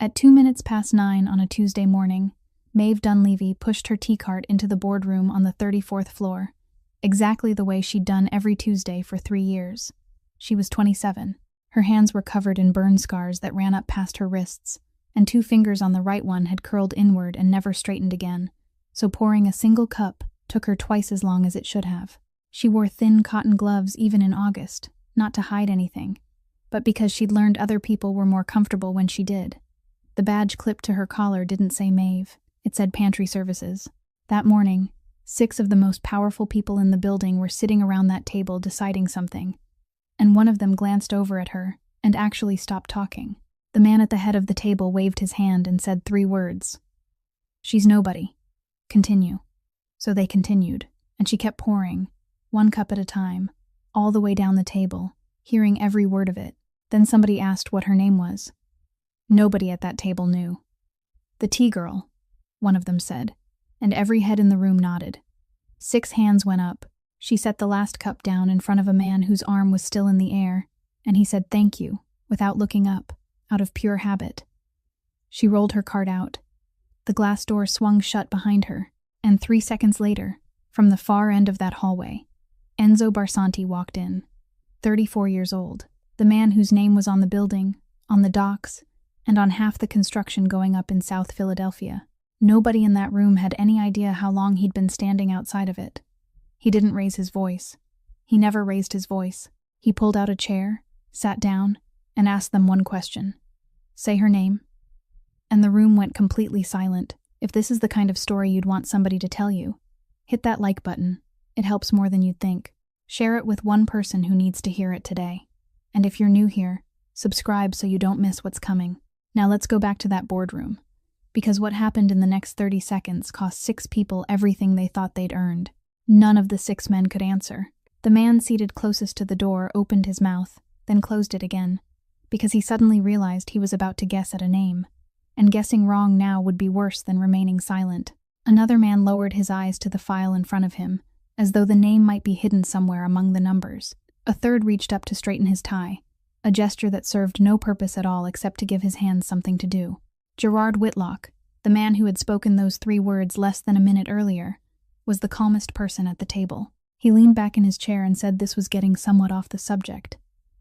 At 9:02 on a Tuesday morning, Maeve Dunleavy pushed her tea cart into the boardroom on the 34th floor, exactly the way she'd done every Tuesday for 3 years. She was 27. Her hands were covered in burn scars that ran up past her wrists, and 2 fingers on the right one had curled inward and never straightened again, so pouring a single cup took her twice as long as it should have. She wore thin cotton gloves even in August, not to hide anything, but because she'd learned other people were more comfortable when she did. The badge clipped to her collar didn't say Maeve, it said Pantry Services. That morning, 6 of the most powerful people in the building were sitting around that table deciding something, and one of them glanced over at her and actually stopped talking. The man at the head of the table waved his hand and said 3 words. "She's nobody. Continue." So they continued, and she kept pouring, 1 cup at a time, all the way down the table, hearing every word of it. Then somebody asked what her name was. Nobody at that table knew. "The tea girl," one of them said, and every head in the room nodded. 6 hands went up. She set the last cup down in front of a man whose arm was still in the air, and he said thank you, without looking up, out of pure habit. She rolled her cart out. The glass door swung shut behind her, and 3 seconds later, from the far end of that hallway, Enzo Barsanti walked in, 34 years old, the man whose name was on the building, on the docks, and on half the construction going up in South Philadelphia. Nobody in that room had any idea how long he'd been standing outside of it. He didn't raise his voice. He never raised his voice. He pulled out a chair, sat down, and asked them one question. "Say her name." And the room went completely silent. If this is the kind of story you'd want somebody to tell you, hit that like button. It helps more than you'd think. Share it with one person who needs to hear it today. And if you're new here, subscribe so you don't miss what's coming. Now let's go back to that boardroom, because what happened in the next 30 seconds cost 6 people everything they thought they'd earned. None of the 6 men could answer. The man seated closest to the door opened his mouth, then closed it again, because he suddenly realized he was about to guess at a name, and guessing wrong now would be worse than remaining silent. Another man lowered his eyes to the file in front of him, as though the name might be hidden somewhere among the numbers. A third reached up to straighten his tie, a gesture that served no purpose at all except to give his hands something to do. Gerard Whitlock, the man who had spoken those 3 words less than a minute earlier, was the calmest person at the table. He leaned back in his chair and said this was getting somewhat off the subject,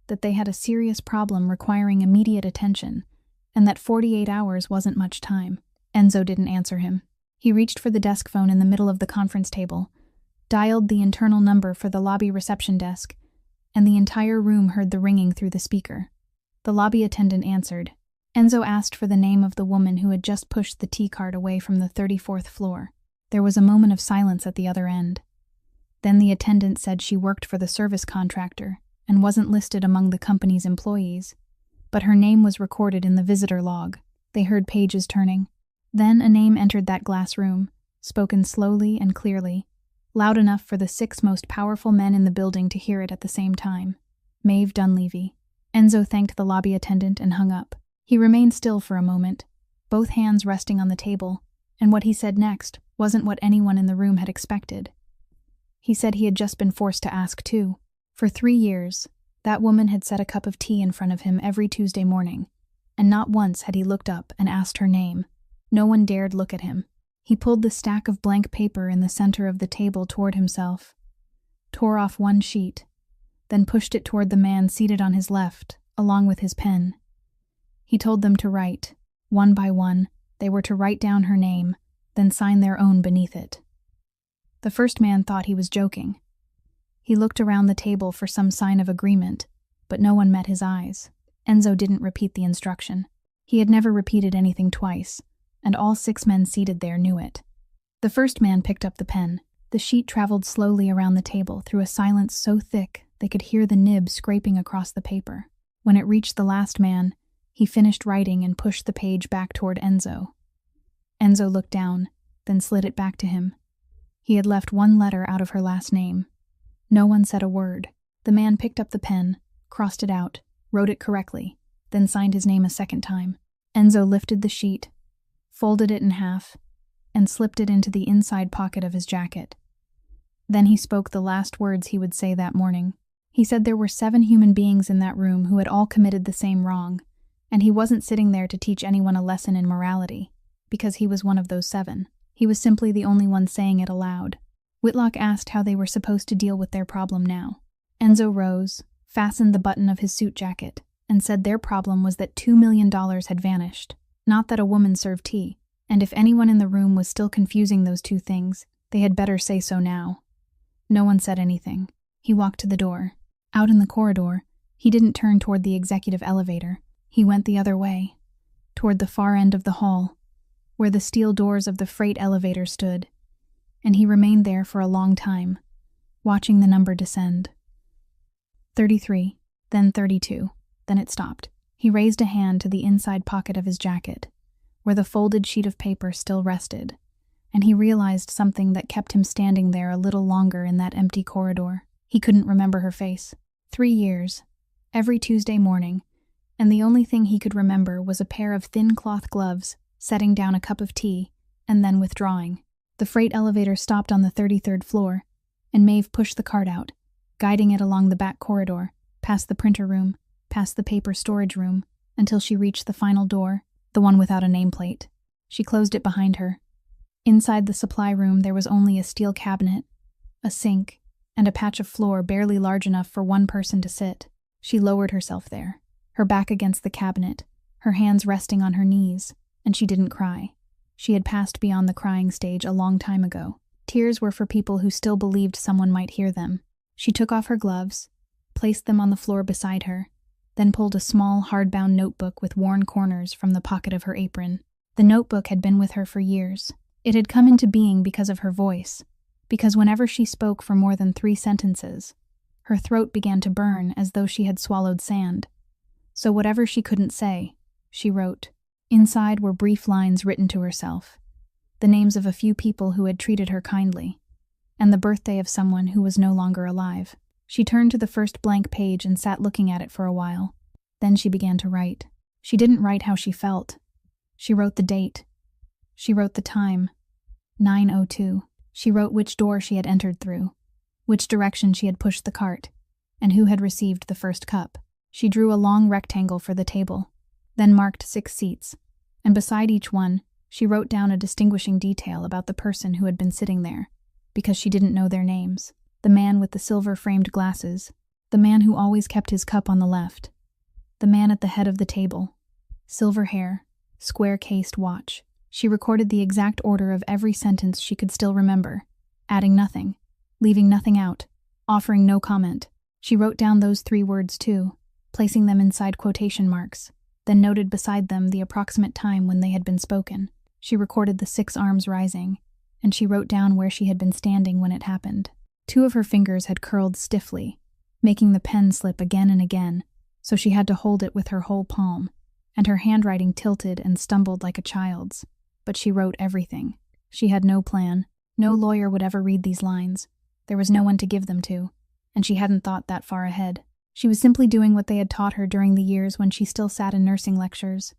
that they had a serious problem requiring immediate attention, and that 48 hours wasn't much time. Enzo didn't answer him. He reached for the desk phone in the middle of the conference table, dialed the internal number for the lobby reception desk, and the entire room heard the ringing through the speaker. The lobby attendant answered. Enzo asked for the name of the woman who had just pushed the tea cart away from the 34th floor. There was a moment of silence at the other end. Then the attendant said she worked for the service contractor and wasn't listed among the company's employees, but her name was recorded in the visitor log. They heard pages turning. Then a name entered that glass room, spoken slowly and clearly, loud enough for the 6 most powerful men in the building to hear it at the same time. Maeve Dunleavy. Enzo thanked the lobby attendant and hung up. He remained still for a moment, both hands resting on the table, and what he said next wasn't what anyone in the room had expected. He said he had just been forced to ask too. For 3 years, that woman had set a cup of tea in front of him every Tuesday morning, and not once had he looked up and asked her name. No one dared look at him. He pulled the stack of blank paper in the center of the table toward himself, tore off 1 sheet, then pushed it toward the man seated on his left, along with his pen. He told them to write. One by one, they were to write down her name, then sign their own beneath it. The first man thought he was joking. He looked around the table for some sign of agreement, but no one met his eyes. Enzo didn't repeat the instruction. He had never repeated anything twice, and all 6 men seated there knew it. The first man picked up the pen. The sheet traveled slowly around the table through a silence so thick they could hear the nib scraping across the paper. When it reached the last man, he finished writing and pushed the page back toward Enzo. Enzo looked down, then slid it back to him. He had left 1 letter out of her last name. No one said a word. The man picked up the pen, crossed it out, wrote it correctly, then signed his name a second time. Enzo lifted the sheet, folded it in half, and slipped it into the inside pocket of his jacket. Then he spoke the last words he would say that morning. He said there were 7 human beings in that room who had all committed the same wrong, And he wasn't sitting there to teach anyone a lesson in morality, because he was one of those 7. He was simply the only one saying it aloud. Whitlock asked how they were supposed to deal with their problem now. Enzo rose, fastened the button of his suit jacket, and said their problem was that $2 million had vanished, not that a woman served tea, and if anyone in the room was still confusing those two things, they had better say so now. No one said anything. He walked to the door. Out in the corridor, he didn't turn toward the executive elevator. He went the other way, toward the far end of the hall, where the steel doors of the freight elevator stood, and he remained there for a long time, watching the number descend. 33, then 32, then it stopped. He raised a hand to the inside pocket of his jacket, where the folded sheet of paper still rested, and he realized something that kept him standing there a little longer in that empty corridor. He couldn't remember her face. 3 years, every Tuesday morning, and the only thing he could remember was a pair of thin cloth gloves, setting down a cup of tea, and then withdrawing. The freight elevator stopped on the 33rd floor, and Maeve pushed the cart out, guiding it along the back corridor, past the printer room, past the paper storage room, until she reached the final door, the one without a nameplate. She closed it behind her. Inside the supply room there was only a steel cabinet, a sink, and a patch of floor barely large enough for one person to sit. She lowered herself there, her back against the cabinet, her hands resting on her knees, and she didn't cry. She had passed beyond the crying stage a long time ago. Tears were for people who still believed someone might hear them. She took off her gloves, placed them on the floor beside her, then pulled a small, hardbound notebook with worn corners from the pocket of her apron. The notebook had been with her for years. It had come into being because of her voice, because whenever she spoke for more than 3 sentences, her throat began to burn as though she had swallowed sand. So whatever she couldn't say, she wrote. Inside were brief lines written to herself, the names of a few people who had treated her kindly, and the birthday of someone who was no longer alive. She turned to the first blank page and sat looking at it for a while. Then she began to write. She didn't write how she felt. She wrote the date. She wrote the time, 9:02. She wrote which door she had entered through, which direction she had pushed the cart, and who had received the first cup. She drew a long rectangle for the table, then marked 6 seats, and beside each one, she wrote down a distinguishing detail about the person who had been sitting there, because she didn't know their names. The man with the silver-framed glasses, the man who always kept his cup on the left, the man at the head of the table, silver hair, square-cased watch. She recorded the exact order of every sentence she could still remember, adding nothing, leaving nothing out, offering no comment. She wrote down those 3 words too, placing them inside quotation marks, then noted beside them the approximate time when they had been spoken. She recorded the 6 arms rising, and she wrote down where she had been standing when it happened. 2 of her fingers had curled stiffly, making the pen slip again and again, so she had to hold it with her whole palm, and her handwriting tilted and stumbled like a child's. But she wrote everything. She had no plan. No lawyer would ever read these lines. There was no one to give them to, and she hadn't thought that far ahead. She was simply doing what they had taught her during the years when she still sat in nursing lectures,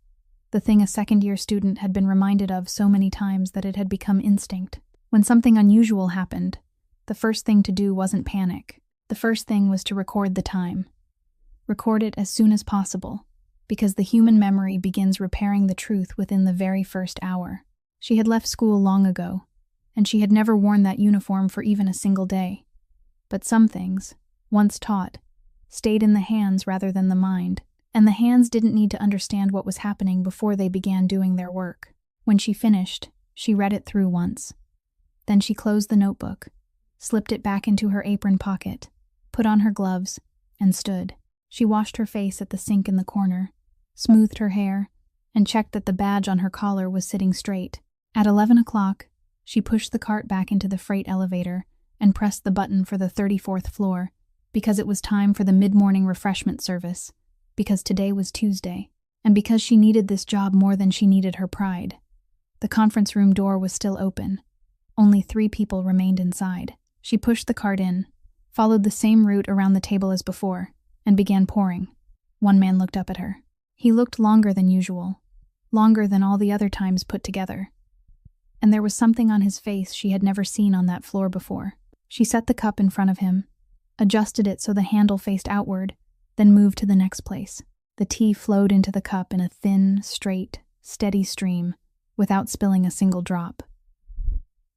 the thing a second-year student had been reminded of so many times that it had become instinct. When something unusual happened, the first thing to do wasn't panic. The first thing was to record the time. Record it as soon as possible, because the human memory begins repairing the truth within the very first hour. She had left school long ago, and she had never worn that uniform for even a single day. But some things, once taught, stayed in the hands rather than the mind, and the hands didn't need to understand what was happening before they began doing their work. When she finished, she read it through once. Then she closed the notebook, slipped it back into her apron pocket, put on her gloves, and stood. She washed her face at the sink in the corner, smoothed her hair, and checked that the badge on her collar was sitting straight. At 11 o'clock, she pushed the cart back into the freight elevator and pressed the button for the 34th floor, because it was time for the mid-morning refreshment service, because today was Tuesday, and because she needed this job more than she needed her pride. The conference room door was still open. Only 3 people remained inside. She pushed the cart in, followed the same route around the table as before, and began pouring. One man looked up at her. He looked longer than usual, longer than all the other times put together. And there was something on his face she had never seen on that floor before. She set the cup in front of him, adjusted it so the handle faced outward, then moved to the next place. The tea flowed into the cup in a thin, straight, steady stream, without spilling a single drop.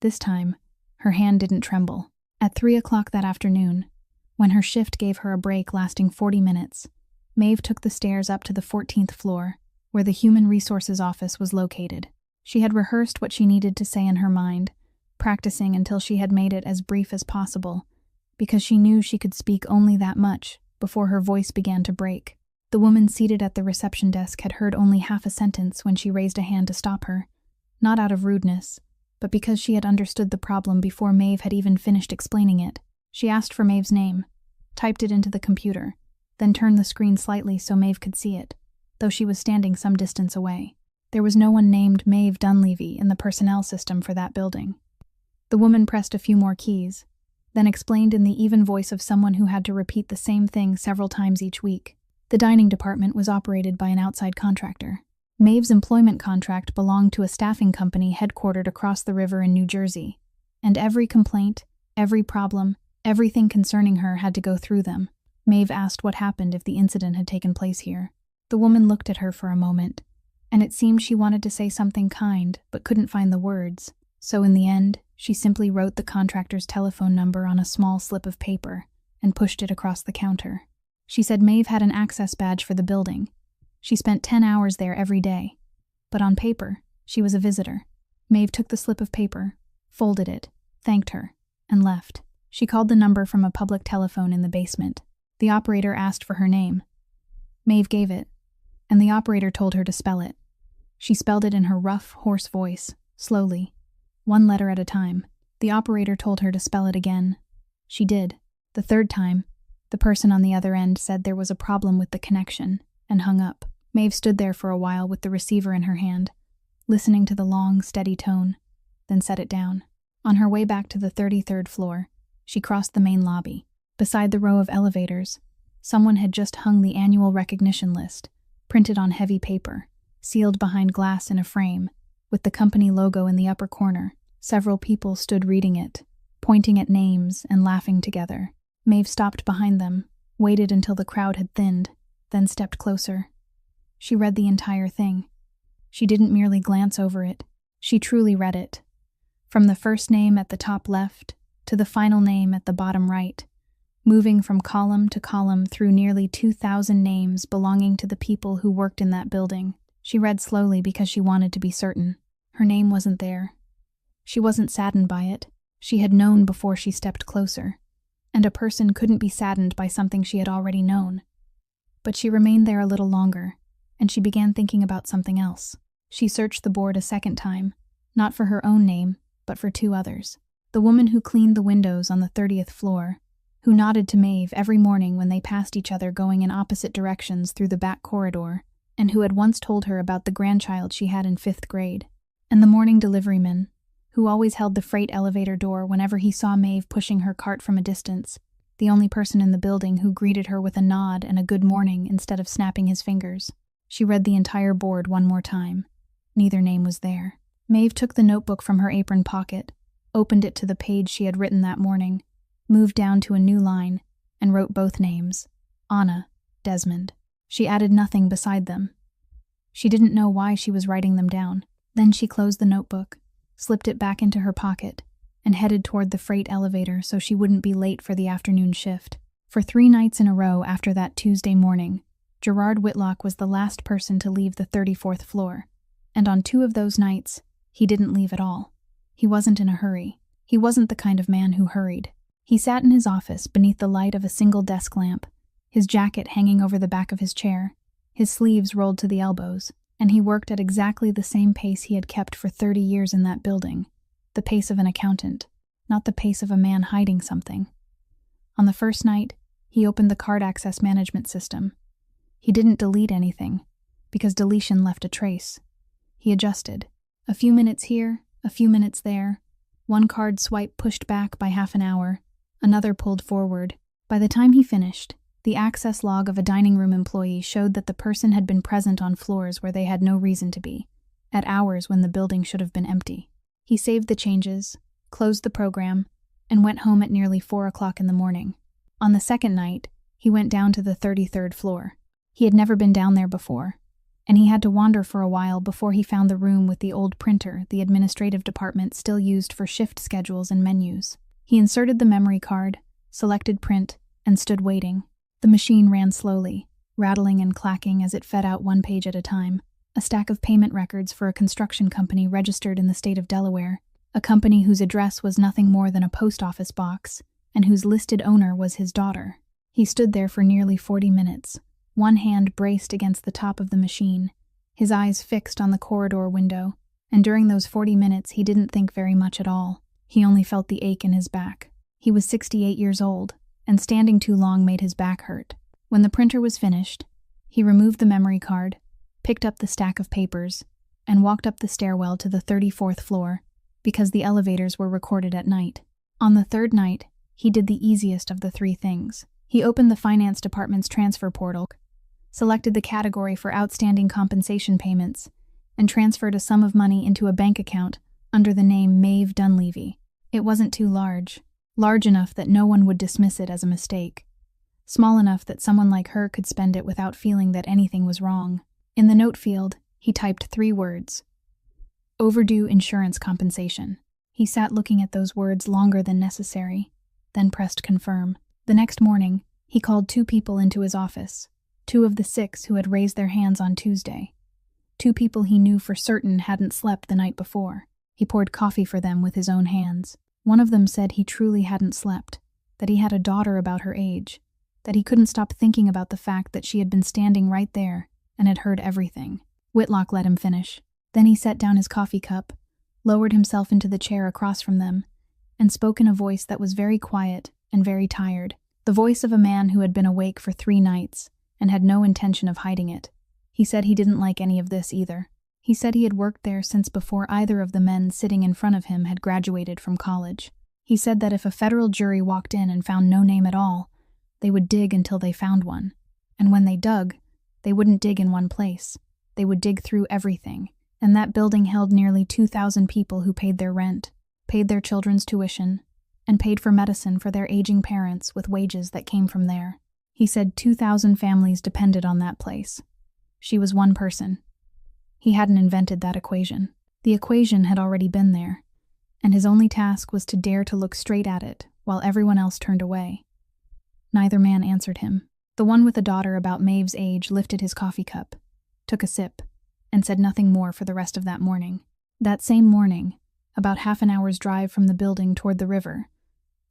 This time, her hand didn't tremble. At 3 o'clock that afternoon, when her shift gave her a break lasting 40 minutes, Maeve took the stairs up to the 14th floor, where the Human Resources office was located. She had rehearsed what she needed to say in her mind, practicing until she had made it as brief as possible, because she knew she could speak only that much before her voice began to break. The woman seated at the reception desk had heard only half a sentence when she raised a hand to stop her, not out of rudeness, but because she had understood the problem before Maeve had even finished explaining it. She asked for Maeve's name, typed it into the computer, then turned the screen slightly so Maeve could see it, though she was standing some distance away. There was no one named Maeve Dunleavy in the personnel system for that building. The woman pressed a few more keys, then explained in the even voice of someone who had to repeat the same thing several times each week. The dining department was operated by an outside contractor. Maeve's employment contract belonged to a staffing company headquartered across the river in New Jersey, and every complaint, every problem, everything concerning her had to go through them. Maeve asked what happened if the incident had taken place here. The woman looked at her for a moment, and it seemed she wanted to say something kind but couldn't find the words, so in the end, she simply wrote the contractor's telephone number on a small slip of paper and pushed it across the counter. She said Maeve had an access badge for the building. She spent 10 hours there every day, but on paper, she was a visitor. Maeve took the slip of paper, folded it, thanked her, and left. She called the number from a public telephone in the basement. The operator asked for her name. Maeve gave it, and the operator told her to spell it. She spelled it in her rough, hoarse voice, slowly, one letter at a time. The operator told her to spell it again. She did. The third time, the person on the other end said there was a problem with the connection, and hung up. Maeve stood there for a while with the receiver in her hand, listening to the long, steady tone, then set it down. On her way back to the 33rd floor, she crossed the main lobby. Beside the row of elevators, someone had just hung the annual recognition list, printed on heavy paper, sealed behind glass in a frame, with the company logo in the upper corner. Several people stood reading it, pointing at names and laughing together. Maeve stopped behind them, waited until the crowd had thinned, then stepped closer. She read the entire thing. She didn't merely glance over it. She truly read it. From the first name at the top left to the final name at the bottom right, moving from column to column through nearly 2,000 names belonging to the people who worked in that building. She read slowly because she wanted to be certain. Her name wasn't there. She wasn't saddened by it. She had known before she stepped closer, and a person couldn't be saddened by something she had already known. But she remained there a little longer, and she began thinking about something else. She searched the board a second time, not for her own name, but for two others. The woman who cleaned the windows on the 30th floor, who nodded to Maeve every morning when they passed each other going in opposite directions through the back corridor, and who had once told her about the grandchild she had in 5th grade. And the morning deliveryman, who always held the freight elevator door whenever he saw Maeve pushing her cart from a distance, the only person in the building who greeted her with a nod and a good morning instead of snapping his fingers. She read the entire board one more time. Neither name was there. Maeve took the notebook from her apron pocket, opened it to the page she had written that morning, moved down to a new line, and wrote both names, Anna, Desmond. She added nothing beside them. She didn't know why she was writing them down. Then she closed the notebook, slipped it back into her pocket, and headed toward the freight elevator so she wouldn't be late for the afternoon shift. For 3 nights in a row after that Tuesday morning, Gerard Whitlock was the last person to leave the 34th floor, and on 2 of those nights, he didn't leave at all. He wasn't in a hurry. He wasn't the kind of man who hurried. He sat in his office beneath the light of a single desk lamp, his jacket hanging over the back of his chair, his sleeves rolled to the elbows, and he worked at exactly the same pace he had kept for 30 years in that building, the pace of an accountant, not the pace of a man hiding something. On the first night, he opened the card access management system. He didn't delete anything, because deletion left a trace. He adjusted. A few minutes here, a few minutes there. One card swipe pushed back by half an hour, another pulled forward. By the time he finished, the access log of a dining room employee showed that the person had been present on floors where they had no reason to be, at hours when the building should have been empty. He saved the changes, closed the program, and went home at nearly 4 o'clock in the morning. On the second night, he went down to the 33rd floor. He had never been down there before, and he had to wander for a while before he found the room with the old printer the administrative department still used for shift schedules and menus. He inserted the memory card, selected print, and stood waiting. The machine ran slowly, rattling and clacking as it fed out one page at a time. A stack of payment records for a construction company registered in the state of Delaware, a company whose address was nothing more than a post office box, and whose listed owner was his daughter. He stood there for nearly 40 minutes, one hand braced against the top of the machine, his eyes fixed on the corridor window, and during those 40 minutes he didn't think very much at all. He only felt the ache in his back. He was 68 years old, and standing too long made his back hurt. When the printer was finished, he removed the memory card, picked up the stack of papers, and walked up the stairwell to the 34th floor, because the elevators were recorded at night. On the third night, he did the easiest of the three things. He opened the finance department's transfer portal, selected the category for outstanding compensation payments, and transferred a sum of money into a bank account under the name Maeve Dunleavy. It wasn't too large enough that no one would dismiss it as a mistake, small enough that someone like her could spend it without feeling that anything was wrong. In the note field, he typed 3 words: overdue insurance compensation. He sat looking at those words longer than necessary, then pressed confirm. The next morning, he called 2 people into his office, 2 of the 6 who had raised their hands on Tuesday. 2 people he knew for certain hadn't slept the night before. He poured coffee for them with his own hands. One of them said he truly hadn't slept, that he had a daughter about her age, that he couldn't stop thinking about the fact that she had been standing right there and had heard everything. Whitlock let him finish. Then he set down his coffee cup, lowered himself into the chair across from them, and spoke in a voice that was very quiet and very tired, the voice of a man who had been awake for 3 nights and had no intention of hiding it. He said he didn't like any of this either. He said he had worked there since before either of the men sitting in front of him had graduated from college. He said that if a federal jury walked in and found no name at all, they would dig until they found one. And when they dug, they wouldn't dig in one place. They would dig through everything. And that building held nearly 2,000 people who paid their rent, paid their children's tuition, and paid for medicine for their aging parents with wages that came from there. He said 2,000 families depended on that place. She was one person. He hadn't invented that equation. The equation had already been there, and his only task was to dare to look straight at it while everyone else turned away. Neither man answered him. The one with a daughter about Maeve's age lifted his coffee cup, took a sip, and said nothing more for the rest of that morning. That same morning, about half an hour's drive from the building toward the river,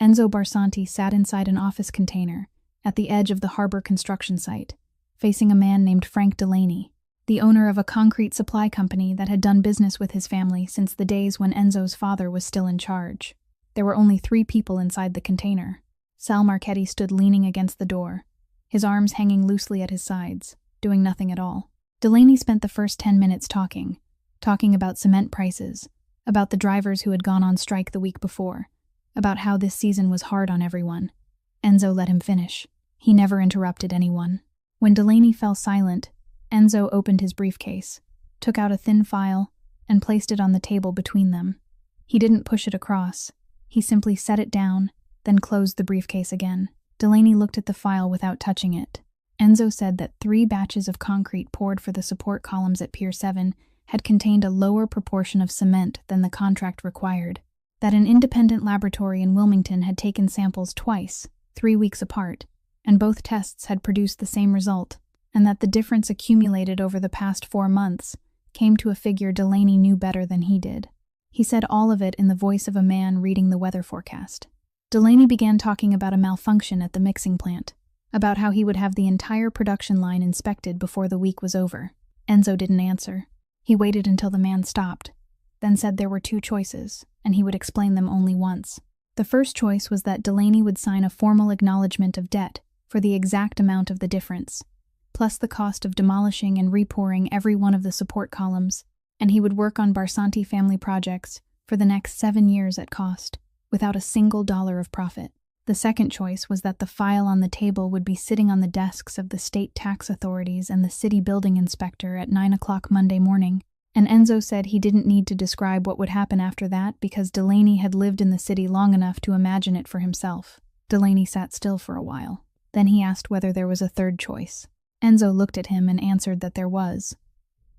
Enzo Barsanti sat inside an office container at the edge of the harbor construction site, facing a man named Frank Delaney, the owner of a concrete supply company that had done business with his family since the days when Enzo's father was still in charge. There were only 3 people inside the container. Sal Marchetti stood leaning against the door, his arms hanging loosely at his sides, doing nothing at all. Delaney spent the first 10 minutes talking about cement prices, about the drivers who had gone on strike the week before, about how this season was hard on everyone. Enzo let him finish. He never interrupted anyone. When Delaney fell silent, Enzo opened his briefcase, took out a thin file, and placed it on the table between them. He didn't push it across. He simply set it down, then closed the briefcase again. Delaney looked at the file without touching it. Enzo said that 3 batches of concrete poured for the support columns at Pier 7 had contained a lower proportion of cement than the contract required, that an independent laboratory in Wilmington had taken samples twice, 3 weeks apart, and both tests had produced the same result, and that the difference accumulated over the past 4 months came to a figure Delaney knew better than he did. He said all of it in the voice of a man reading the weather forecast. Delaney began talking about a malfunction at the mixing plant, about how he would have the entire production line inspected before the week was over. Enzo didn't answer. He waited until the man stopped, then said there were 2 choices, and he would explain them only once. The first choice was that Delaney would sign a formal acknowledgement of debt for the exact amount of the difference, plus the cost of demolishing and repouring every one of the support columns, and he would work on Barsanti family projects for the next 7 years at cost, without a single dollar of profit. The second choice was that the file on the table would be sitting on the desks of the state tax authorities and the city building inspector at 9 o'clock Monday morning, and Enzo said he didn't need to describe what would happen after that because Delaney had lived in the city long enough to imagine it for himself. Delaney sat still for a while. Then he asked whether there was a third choice. Enzo looked at him and answered that there was.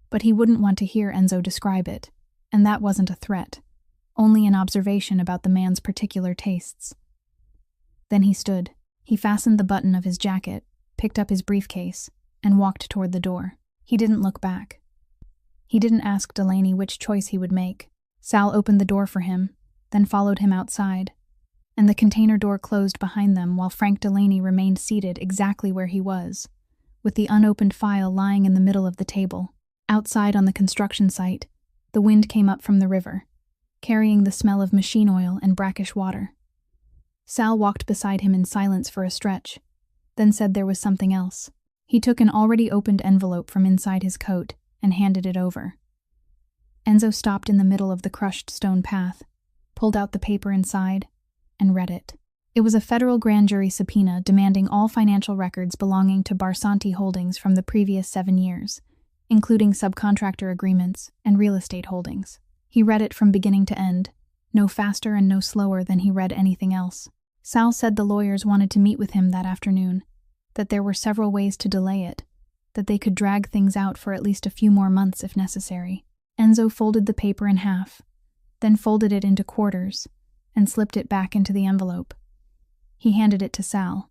But he wouldn't want to hear Enzo describe it, and that wasn't a threat, only an observation about the man's particular tastes. Then he stood. He fastened the button of his jacket, picked up his briefcase, and walked toward the door. He didn't look back. He didn't ask Delaney which choice he would make. Sal opened the door for him, then followed him outside, and the container door closed behind them while Frank Delaney remained seated exactly where he was, with the unopened file lying in the middle of the table. Outside on the construction site, the wind came up from the river, carrying the smell of machine oil and brackish water. Sal walked beside him in silence for a stretch, then said there was something else. He took an already opened envelope from inside his coat and handed it over. Enzo stopped in the middle of the crushed stone path, pulled out the paper inside, and read it. It was a federal grand jury subpoena demanding all financial records belonging to Barsanti Holdings from the previous 7 years, including subcontractor agreements and real estate holdings. He read it from beginning to end, no faster and no slower than he read anything else. Sal said the lawyers wanted to meet with him that afternoon, that there were several ways to delay it, that they could drag things out for at least a few more months if necessary. Enzo folded the paper in half, then folded it into quarters, and slipped it back into the envelope. He handed it to Sal.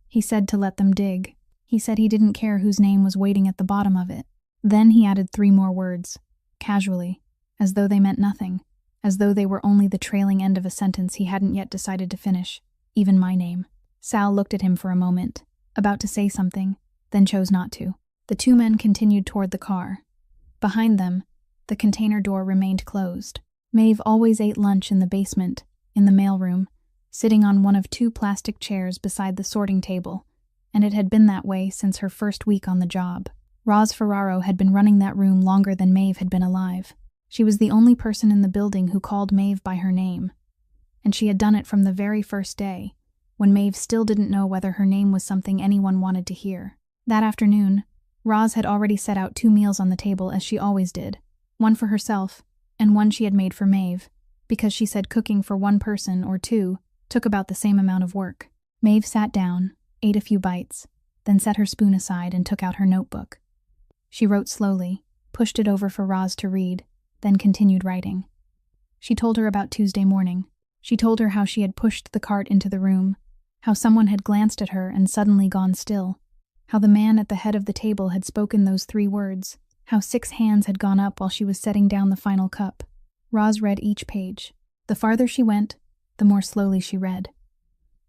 He said to let them dig. He said he didn't care whose name was waiting at the bottom of it. Then he added 3 more words, casually, as though they meant nothing, as though they were only the trailing end of a sentence he hadn't yet decided to finish, even my name. Sal looked at him for a moment, about to say something, then chose not to. The 2 men continued toward the car. Behind them, the container door remained closed. Maeve always ate lunch in the basement, in the mailroom, sitting on one of 2 plastic chairs beside the sorting table, and it had been that way since her first week on the job. Roz Ferraro had been running that room longer than Maeve had been alive. She was the only person in the building who called Maeve by her name, and she had done it from the very first day, when Maeve still didn't know whether her name was something anyone wanted to hear. That afternoon, Roz had already set out 2 meals on the table as she always did, one for herself, and one she had made for Maeve, because she said cooking for 1 person or 2 took about the same amount of work. Maeve sat down, ate a few bites, then set her spoon aside and took out her notebook. She wrote slowly, pushed it over for Roz to read, then continued writing. She told her about Tuesday morning. She told her how she had pushed the cart into the room, how someone had glanced at her and suddenly gone still, how the man at the head of the table had spoken those 3 words, how 6 hands had gone up while she was setting down the final cup. Roz read each page. The farther she went, the more slowly she read.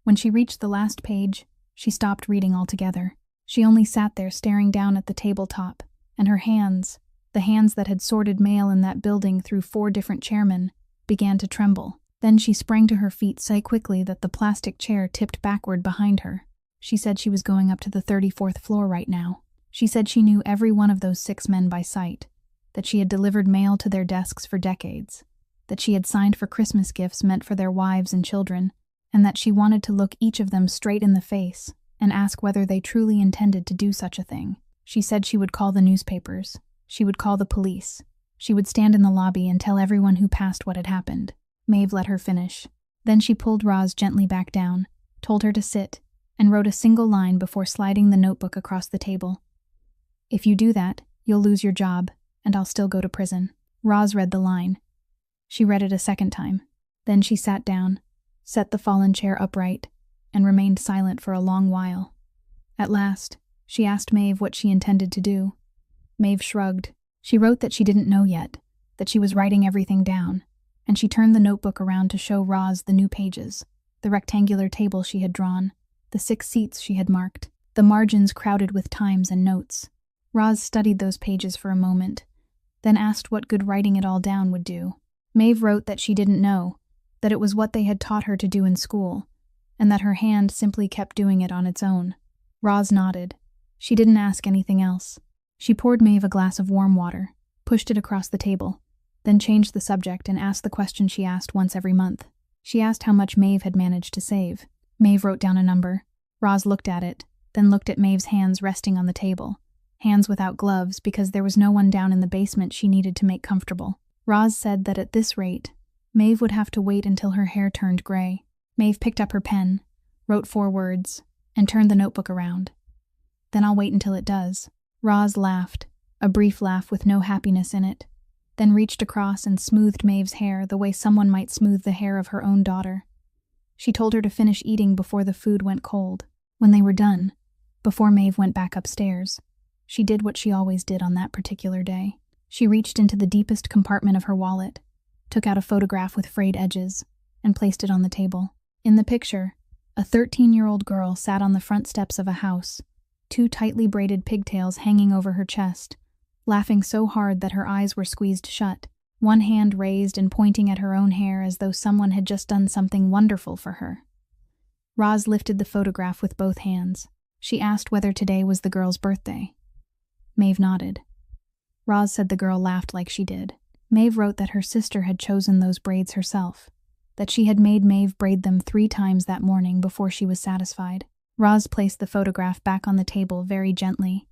When she reached the last page, she stopped reading altogether. She only sat there staring down at the tabletop, and her hands, the hands that had sorted mail in that building through 4 different chairmen, began to tremble. Then she sprang to her feet so quickly that the plastic chair tipped backward behind her. She said she was going up to the 34th floor right now. She said she knew every one of those 6 men by sight, that she had delivered mail to their desks for decades, that she had signed for Christmas gifts meant for their wives and children, and that she wanted to look each of them straight in the face and ask whether they truly intended to do such a thing. She said she would call the newspapers. She would call the police. She would stand in the lobby and tell everyone who passed what had happened. Maeve let her finish. Then she pulled Roz gently back down, told her to sit, and wrote a single line before sliding the notebook across the table. "If you do that, you'll lose your job, and I'll still go to prison." Roz read the line. She read it a second time. Then she sat down, set the fallen chair upright, and remained silent for a long while. At last, she asked Maeve what she intended to do. Maeve shrugged. She wrote that she didn't know yet, that she was writing everything down, and she turned the notebook around to show Roz the new pages, the rectangular table she had drawn, the 6 seats she had marked, the margins crowded with times and notes. Roz studied those pages for a moment, then asked what good writing it all down would do. Maeve wrote that she didn't know, that it was what they had taught her to do in school, and that her hand simply kept doing it on its own. Roz nodded. She didn't ask anything else. She poured Maeve a glass of warm water, pushed it across the table, then changed the subject and asked the question she asked once every month. She asked how much Maeve had managed to save. Maeve wrote down a number. Roz looked at it, then looked at Maeve's hands resting on the table, hands without gloves because there was no one down in the basement she needed to make comfortable. Roz said that at this rate, Maeve would have to wait until her hair turned gray. Maeve picked up her pen, wrote 4 words, and turned the notebook around. Then I'll wait until it does. Roz laughed, a brief laugh with no happiness in it, then reached across and smoothed Maeve's hair the way someone might smooth the hair of her own daughter. She told her to finish eating before the food went cold. When they were done, before Maeve went back upstairs, she did what she always did on that particular day. She reached into the deepest compartment of her wallet, took out a photograph with frayed edges, and placed it on the table. In the picture, a 13-year-old girl sat on the front steps of a house, two tightly braided pigtails hanging over her chest, laughing so hard that her eyes were squeezed shut, one hand raised and pointing at her own hair as though someone had just done something wonderful for her. Roz lifted the photograph with both hands. She asked whether today was the girl's birthday. Maeve nodded. Roz said the girl laughed like she did. Maeve wrote that her sister had chosen those braids herself, that she had made Maeve braid them 3 times that morning before she was satisfied. Roz placed the photograph back on the table very gently.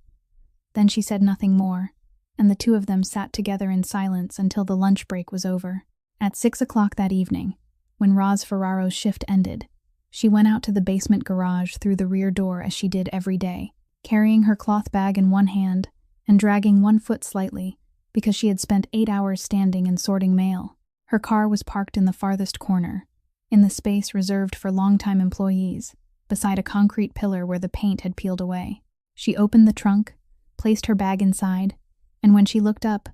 Then she said nothing more, and the two of them sat together in silence until the lunch break was over. At 6 o'clock that evening, when Roz Ferraro's shift ended, she went out to the basement garage through the rear door as she did every day, carrying her cloth bag in one hand and dragging one foot slightly because she had spent 8 hours standing and sorting mail. Her car was parked in the farthest corner, in the space reserved for longtime employees, beside a concrete pillar where the paint had peeled away. She opened the trunk, placed her bag inside, and when she looked up,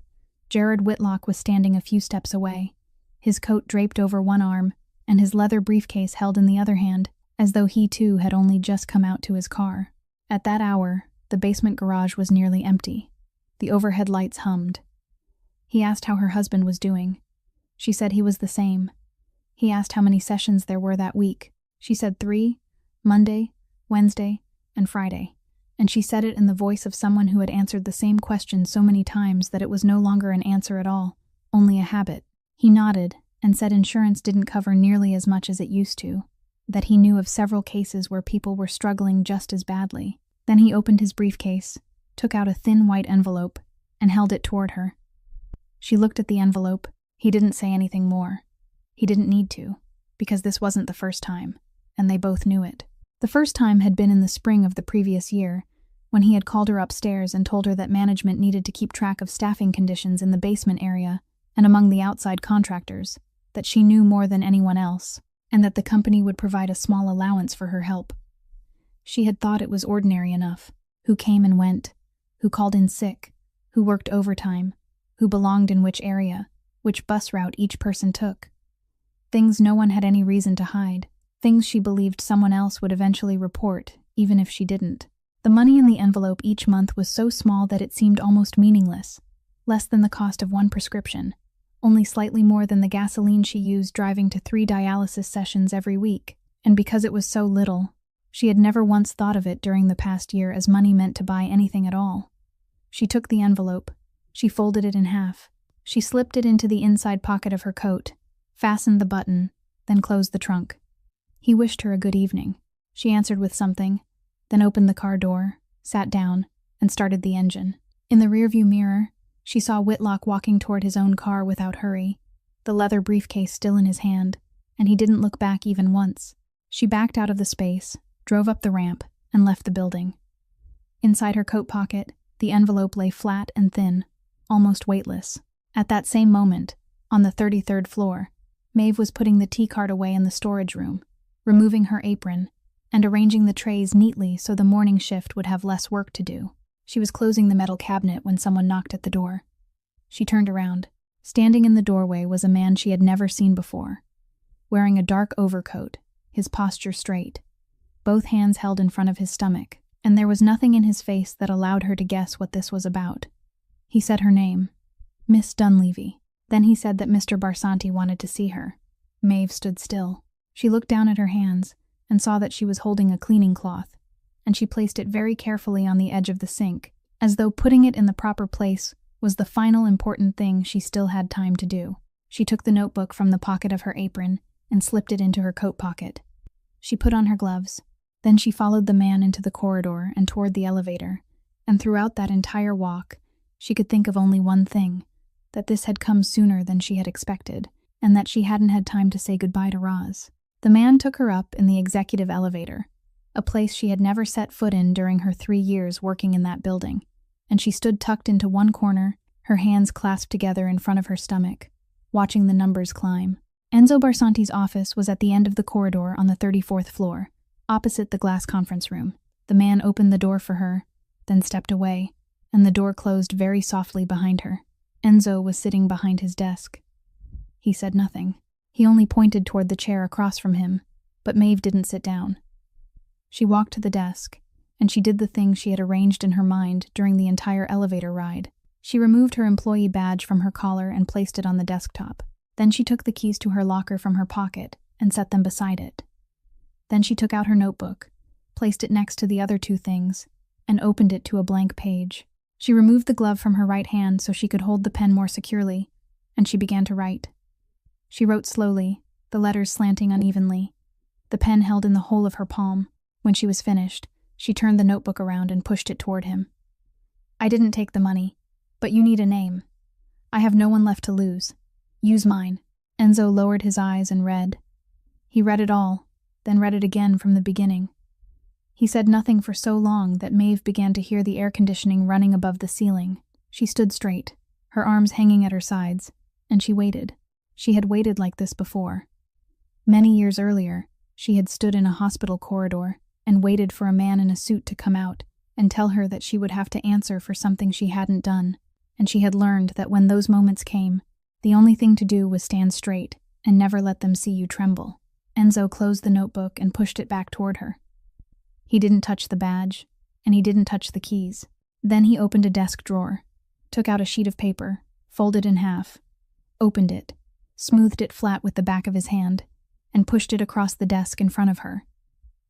Jared Whitlock was standing a few steps away, his coat draped over one arm and his leather briefcase held in the other hand, as though he too had only just come out to his car. At that hour, the basement garage was nearly empty. The overhead lights hummed. He asked how her husband was doing. She said he was the same. He asked how many sessions there were that week. She said 3, Monday, Wednesday, and Friday. And she said it in the voice of someone who had answered the same question so many times that it was no longer an answer at all, only a habit. He nodded and said insurance didn't cover nearly as much as it used to, that he knew of several cases where people were struggling just as badly. Then he opened his briefcase, took out a thin white envelope, and held it toward her. She looked at the envelope. He didn't say anything more. He didn't need to, because this wasn't the first time, and they both knew it. The first time had been in the spring of the previous year, when he had called her upstairs and told her that management needed to keep track of staffing conditions in the basement area and among the outside contractors, that she knew more than anyone else, and that the company would provide a small allowance for her help. She had thought it was ordinary enough, who came and went, who called in sick, who worked overtime, who belonged in which area, which bus route each person took. Things no one had any reason to hide, things she believed someone else would eventually report, even if she didn't. The money in the envelope each month was so small that it seemed almost meaningless, less than the cost of one prescription, only slightly more than the gasoline she used driving to 3 dialysis sessions every week, and because it was so little, she had never once thought of it during the past year as money meant to buy anything at all. She took the envelope. She folded it in half. She slipped it into the inside pocket of her coat, fastened the button, then closed the trunk. He wished her a good evening. She answered with something, then opened the car door, sat down, and started the engine. In the rearview mirror, she saw Whitlock walking toward his own car without hurry, the leather briefcase still in his hand, and he didn't look back even once. She backed out of the space, drove up the ramp, and left the building. Inside her coat pocket, the envelope lay flat and thin, almost weightless. At that same moment, on the 33rd floor, Maeve was putting the tea cart away in the storage room, removing her apron, and arranging the trays neatly so the morning shift would have less work to do. She was closing the metal cabinet when someone knocked at the door. She turned around. Standing in the doorway was a man she had never seen before, wearing a dark overcoat, his posture straight, both hands held in front of his stomach, and there was nothing in his face that allowed her to guess what this was about. He said her name, Miss Dunleavy. Then he said that Mr. Barsanti wanted to see her. Maeve stood still. She looked down at her hands and saw that she was holding a cleaning cloth, and she placed it very carefully on the edge of the sink, as though putting it in the proper place was the final important thing she still had time to do. She took the notebook from the pocket of her apron and slipped it into her coat pocket. She put on her gloves. Then she followed the man into the corridor and toward the elevator, and throughout that entire walk, she could think of only one thing, that this had come sooner than she had expected, and that she hadn't had time to say goodbye to Roz. The man took her up in the executive elevator, a place she had never set foot in during her 3 years working in that building, and she stood tucked into one corner, her hands clasped together in front of her stomach, watching the numbers climb. Enzo Barsanti's office was at the end of the corridor on the 34th floor, opposite the glass conference room. The man opened the door for her, then stepped away, and the door closed very softly behind her. Enzo was sitting behind his desk. He said nothing. He only pointed toward the chair across from him, but Maeve didn't sit down. She walked to the desk, and she did the thing she had arranged in her mind during the entire elevator ride. She removed her employee badge from her collar and placed it on the desktop. Then she took the keys to her locker from her pocket and set them beside it. Then she took out her notebook, placed it next to the other two things, and opened it to a blank page. She removed the glove from her right hand so she could hold the pen more securely, and she began to write. She wrote slowly, the letters slanting unevenly, the pen held in the whole of her palm. When she was finished, she turned the notebook around and pushed it toward him. I didn't take the money, but you need a name. I have no one left to lose. Use mine. Enzo lowered his eyes and read. He read it all, then read it again from the beginning. He said nothing for so long that Maeve began to hear the air conditioning running above the ceiling. She stood straight, her arms hanging at her sides, and she waited. She had waited like this before. Many years earlier, she had stood in a hospital corridor and waited for a man in a suit to come out and tell her that she would have to answer for something she hadn't done, and she had learned that when those moments came, the only thing to do was stand straight and never let them see you tremble. Enzo closed the notebook and pushed it back toward her. He didn't touch the badge, and he didn't touch the keys. Then he opened a desk drawer, took out a sheet of paper, folded in half, opened it, smoothed it flat with the back of his hand, and pushed it across the desk in front of her.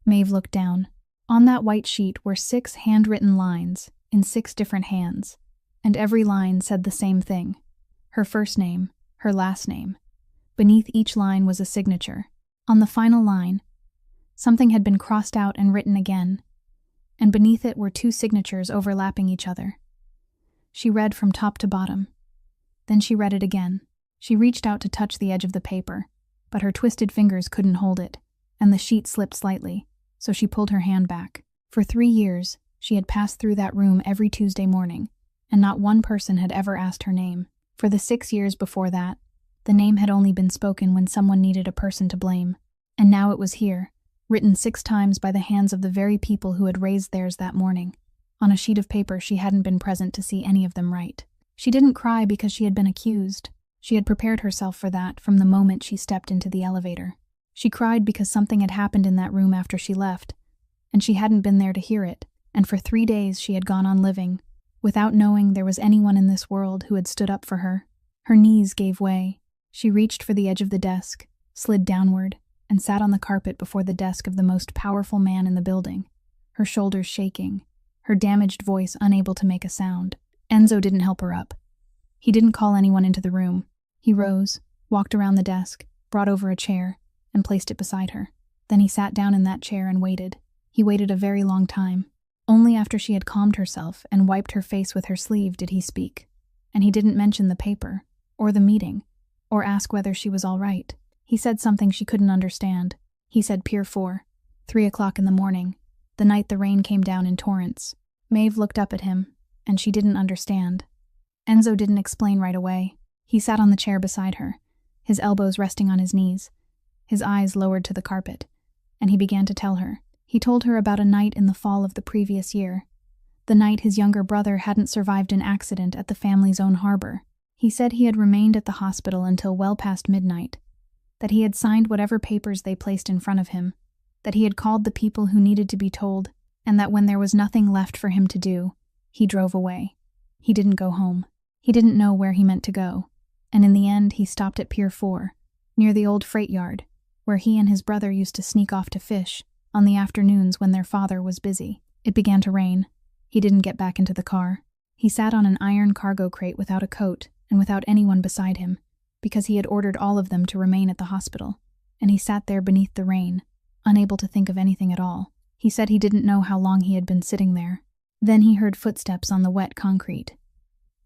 Maeve looked down. On that white sheet were 6 handwritten lines in 6 different hands, and every line said the same thing. Her first name, her last name. Beneath each line was a signature. On the final line, something had been crossed out and written again, and beneath it were 2 signatures overlapping each other. She read from top to bottom. Then she read it again. She reached out to touch the edge of the paper, but her twisted fingers couldn't hold it, and the sheet slipped slightly, so she pulled her hand back. For 3 years, she had passed through that room every Tuesday morning, and not one person had ever asked her name. For the 6 years before that, the name had only been spoken when someone needed a person to blame. And now it was here, written 6 times by the hands of the very people who had raised theirs that morning. On a sheet of paper she hadn't been present to see any of them write. She didn't cry because she had been accused. She had prepared herself for that from the moment she stepped into the elevator. She cried because something had happened in that room after she left, and she hadn't been there to hear it, and for 3 days she had gone on living, without knowing there was anyone in this world who had stood up for her. Her knees gave way. She reached for the edge of the desk, slid downward, and sat on the carpet before the desk of the most powerful man in the building, her shoulders shaking, her damaged voice unable to make a sound. Enzo didn't help her up. He didn't call anyone into the room. He rose, walked around the desk, brought over a chair, and placed it beside her. Then he sat down in that chair and waited. He waited a very long time. Only after she had calmed herself and wiped her face with her sleeve did he speak, and he didn't mention the paper, or the meeting, or ask whether she was all right. He said something she couldn't understand. He said Pier 4, 3 o'clock in the morning, the night the rain came down in torrents. Maeve looked up at him, and she didn't understand. Enzo didn't explain right away. He sat on the chair beside her, his elbows resting on his knees, his eyes lowered to the carpet, and he began to tell her. He told her about a night in the fall of the previous year, the night his younger brother hadn't survived an accident at the family's own harbor. He said he had remained at the hospital until well past midnight, that he had signed whatever papers they placed in front of him, that he had called the people who needed to be told, and that when there was nothing left for him to do, he drove away. He didn't go home. He didn't know where he meant to go, and in the end he stopped at Pier 4, near the old freight yard, where he and his brother used to sneak off to fish on the afternoons when their father was busy. It began to rain. He didn't get back into the car. He sat on an iron cargo crate without a coat and without anyone beside him, because he had ordered all of them to remain at the hospital, and he sat there beneath the rain, unable to think of anything at all. He said he didn't know how long he had been sitting there. Then he heard footsteps on the wet concrete.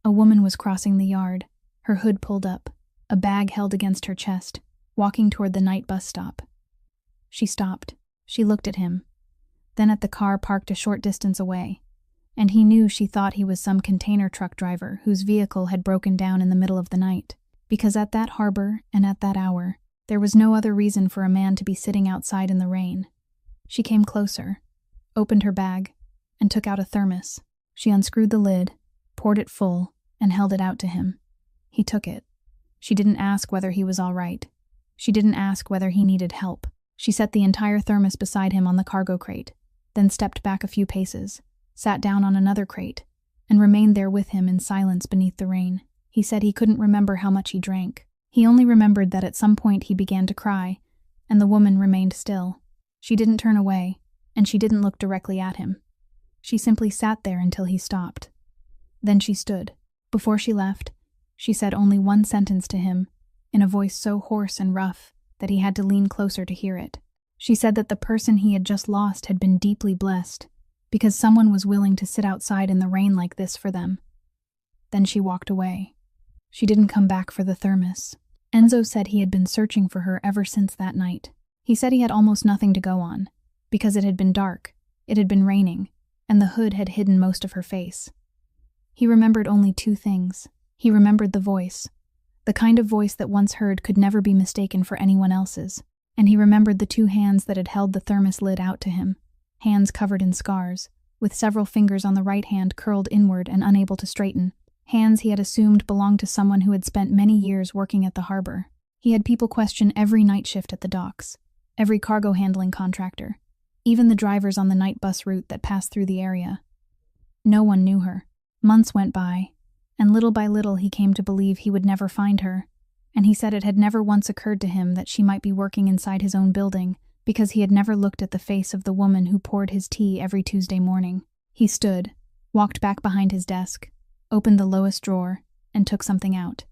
A woman was crossing the yard, her hood pulled up, a bag held against her chest, walking toward the night bus stop. She stopped. She looked at him. then at the car parked a short distance away, and he knew she thought he was some container truck driver whose vehicle had broken down in the middle of the night, because at that harbor and at that hour, there was no other reason for a man to be sitting outside in the rain. She came closer, opened her bag, and took out a thermos. She unscrewed the lid, poured it full, and held it out to him. He took it. She didn't ask whether he was all right. She didn't ask whether he needed help. She set the entire thermos beside him on the cargo crate, then stepped back a few paces, sat down on another crate, and remained there with him in silence beneath the rain. He said he couldn't remember how much he drank. He only remembered that at some point he began to cry, and the woman remained still. She didn't turn away, and she didn't look directly at him. She simply sat there until he stopped. Then she stood. Before she left, she said only one sentence to him, in a voice so hoarse and rough that he had to lean closer to hear it. She said that the person he had just lost had been deeply blessed, because someone was willing to sit outside in the rain like this for them. Then she walked away. She didn't come back for the thermos. Enzo said he had been searching for her ever since that night. He said he had almost nothing to go on, because it had been dark, it had been raining, and the hood had hidden most of her face. He remembered only two things. He remembered the voice, the kind of voice that once heard could never be mistaken for anyone else's, and he remembered the two hands that had held the thermos lid out to him, hands covered in scars, with several fingers on the right hand curled inward and unable to straighten, hands he had assumed belonged to someone who had spent many years working at the harbor. He had people question every night shift at the docks, every cargo handling contractor, even the drivers on the night bus route that passed through the area. No one knew her. Months went by, and little by little he came to believe he would never find her, and he said it had never once occurred to him that she might be working inside his own building, because he had never looked at the face of the woman who poured his tea every Tuesday morning. He stood, walked back behind his desk, opened the lowest drawer, and took something out.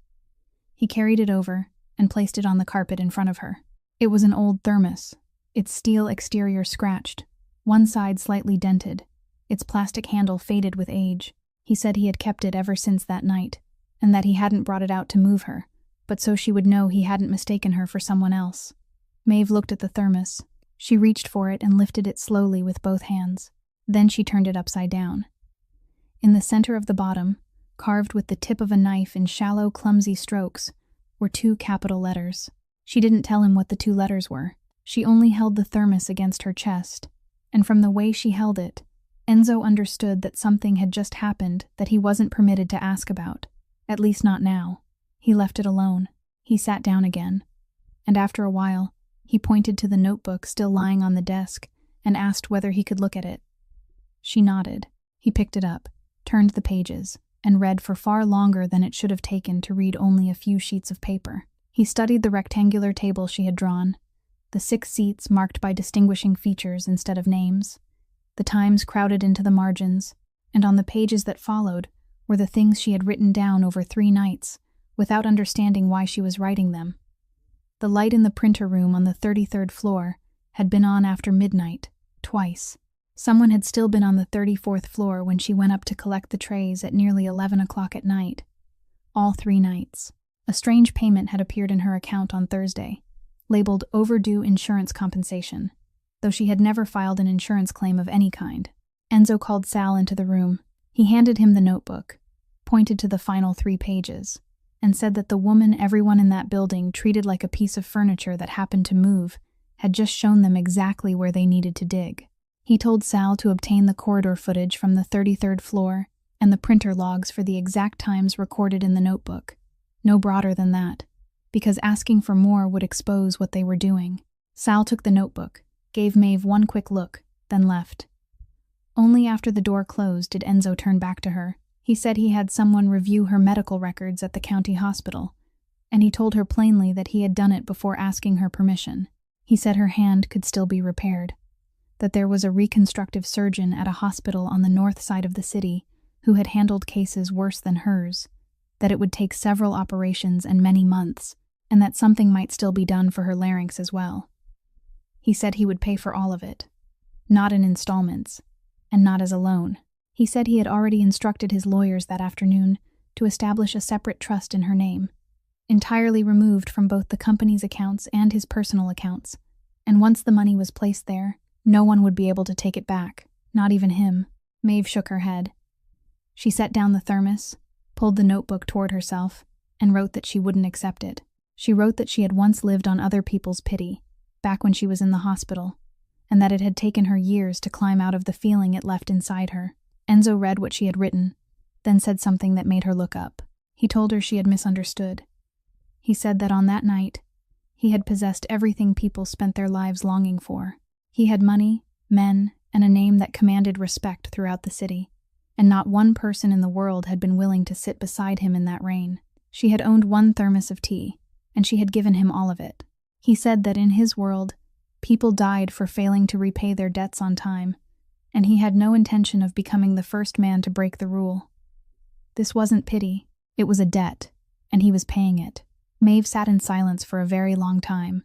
He carried it over and placed it on the carpet in front of her. It was an old thermos, its steel exterior scratched, one side slightly dented, its plastic handle faded with age. He said he had kept it ever since that night, and that he hadn't brought it out to move her, but so she would know he hadn't mistaken her for someone else. Maeve looked at the thermos. She reached for it and lifted it slowly with both hands. Then she turned it upside down. In the center of the bottom, carved with the tip of a knife in shallow, clumsy strokes, were two capital letters. She didn't tell him what the two letters were. She only held the thermos against her chest, and from the way she held it, Enzo understood that something had just happened that he wasn't permitted to ask about, at least not now. He left it alone. He sat down again, and after a while, he pointed to the notebook still lying on the desk and asked whether he could look at it. She nodded. He picked it up, turned the pages, and read for far longer than it should have taken to read only a few sheets of paper. He studied the rectangular table she had drawn, the 6 seats marked by distinguishing features instead of names, the times crowded into the margins, and on the pages that followed were the things she had written down over 3 nights, without understanding why she was writing them. The light in the printer room on the 33rd floor had been on after midnight, twice. Someone had still been on the 34th floor when she went up to collect the trays at nearly 11 o'clock at night. All 3 nights. A strange payment had appeared in her account on Thursday, labeled overdue insurance compensation, though she had never filed an insurance claim of any kind. Enzo called Sal into the room. He handed him the notebook, pointed to the final 3 pages, and said that the woman everyone in that building treated like a piece of furniture that happened to move had just shown them exactly where they needed to dig. He told Sal to obtain the corridor footage from the 33rd floor and the printer logs for the exact times recorded in the notebook, no broader than that, because asking for more would expose what they were doing. Sal took the notebook, gave Maeve one quick look, then left. Only after the door closed did Enzo turn back to her. He said he had someone review her medical records at the county hospital, and he told her plainly that he had done it before asking her permission. He said her hand could still be repaired, that there was a reconstructive surgeon at a hospital on the north side of the city who had handled cases worse than hers, that it would take several operations and many months, and that something might still be done for her larynx as well. He said he would pay for all of it, not in installments, and not as a loan. He said he had already instructed his lawyers that afternoon to establish a separate trust in her name, entirely removed from both the company's accounts and his personal accounts, and once the money was placed there, No one would be able to take it back, not even him. Maeve shook her head. She set down the thermos, pulled the notebook toward herself, and wrote that she wouldn't accept it. She wrote that she had once lived on other people's pity, back when she was in the hospital, and that it had taken her years to climb out of the feeling it left inside her. Enzo read what she had written, then said something that made her look up. He told her she had misunderstood. He said that on that night, he had possessed everything people spent their lives longing for. He had money, men, and a name that commanded respect throughout the city, and not one person in the world had been willing to sit beside him in that rain. She had owned one thermos of tea, and she had given him all of it. He said that in his world, people died for failing to repay their debts on time, and he had no intention of becoming the first man to break the rule. This wasn't pity, it was a debt, and he was paying it. Maeve sat in silence for a very long time.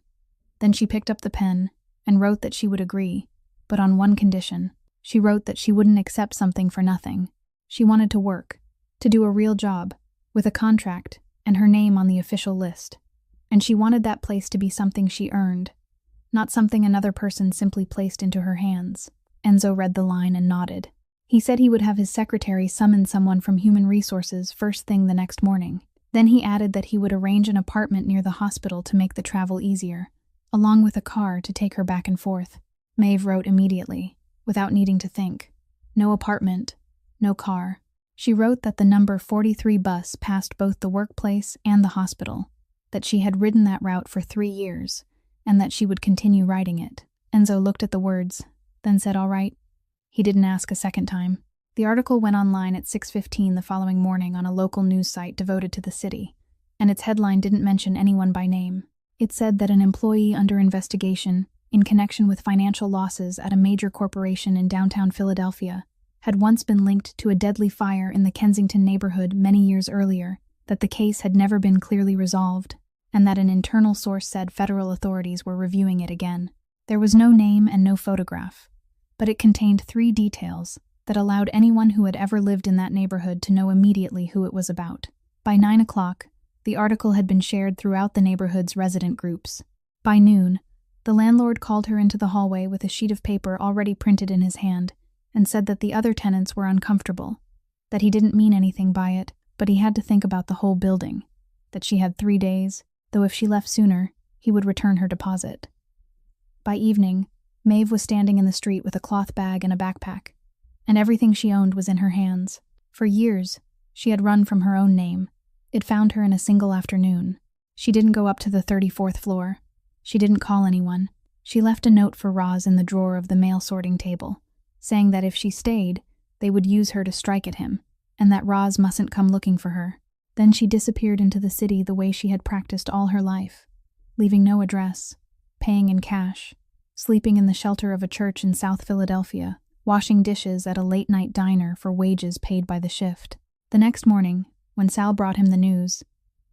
Then she picked up the pen and wrote that she would agree, but on one condition. She wrote that she wouldn't accept something for nothing. She wanted to work, to do a real job, with a contract and her name on the official list. And she wanted that place to be something she earned, not something another person simply placed into her hands. Enzo read the line and nodded. He said he would have his secretary summon someone from Human Resources first thing the next morning. Then he added that he would arrange an apartment near the hospital to make the travel easier, along with a car to take her back and forth. Maeve wrote immediately, without needing to think. No apartment, no car. She wrote that the number 43 bus passed both the workplace and the hospital, that she had ridden that route for 3 years, and that she would continue riding it. Enzo looked at the words, then said all right. He didn't ask a second time. The article went online at 6:15 the following morning on a local news site devoted to the city, and its headline didn't mention anyone by name. It said that an employee under investigation, in connection with financial losses at a major corporation in downtown Philadelphia, had once been linked to a deadly fire in the Kensington neighborhood many years earlier, that the case had never been clearly resolved, and that an internal source said federal authorities were reviewing it again. There was no name and no photograph, but it contained 3 details that allowed anyone who had ever lived in that neighborhood to know immediately who it was about. By 9 o'clock, the article had been shared throughout the neighborhood's resident groups. By noon, the landlord called her into the hallway with a sheet of paper already printed in his hand and said that the other tenants were uncomfortable, that he didn't mean anything by it, but he had to think about the whole building, that she had 3 days, though if she left sooner, he would return her deposit. By evening, Maeve was standing in the street with a cloth bag and a backpack, and everything she owned was in her hands. For years, she had run from her own name. It found her in a single afternoon. She didn't go up to the 34th floor. She didn't call anyone. She left a note for Roz in the drawer of the mail sorting table, saying that if she stayed, they would use her to strike at him, and that Roz mustn't come looking for her. Then she disappeared into the city the way she had practiced all her life, leaving no address, paying in cash, sleeping in the shelter of a church in South Philadelphia, washing dishes at a late-night diner for wages paid by the shift. The next morning, when Sal brought him the news,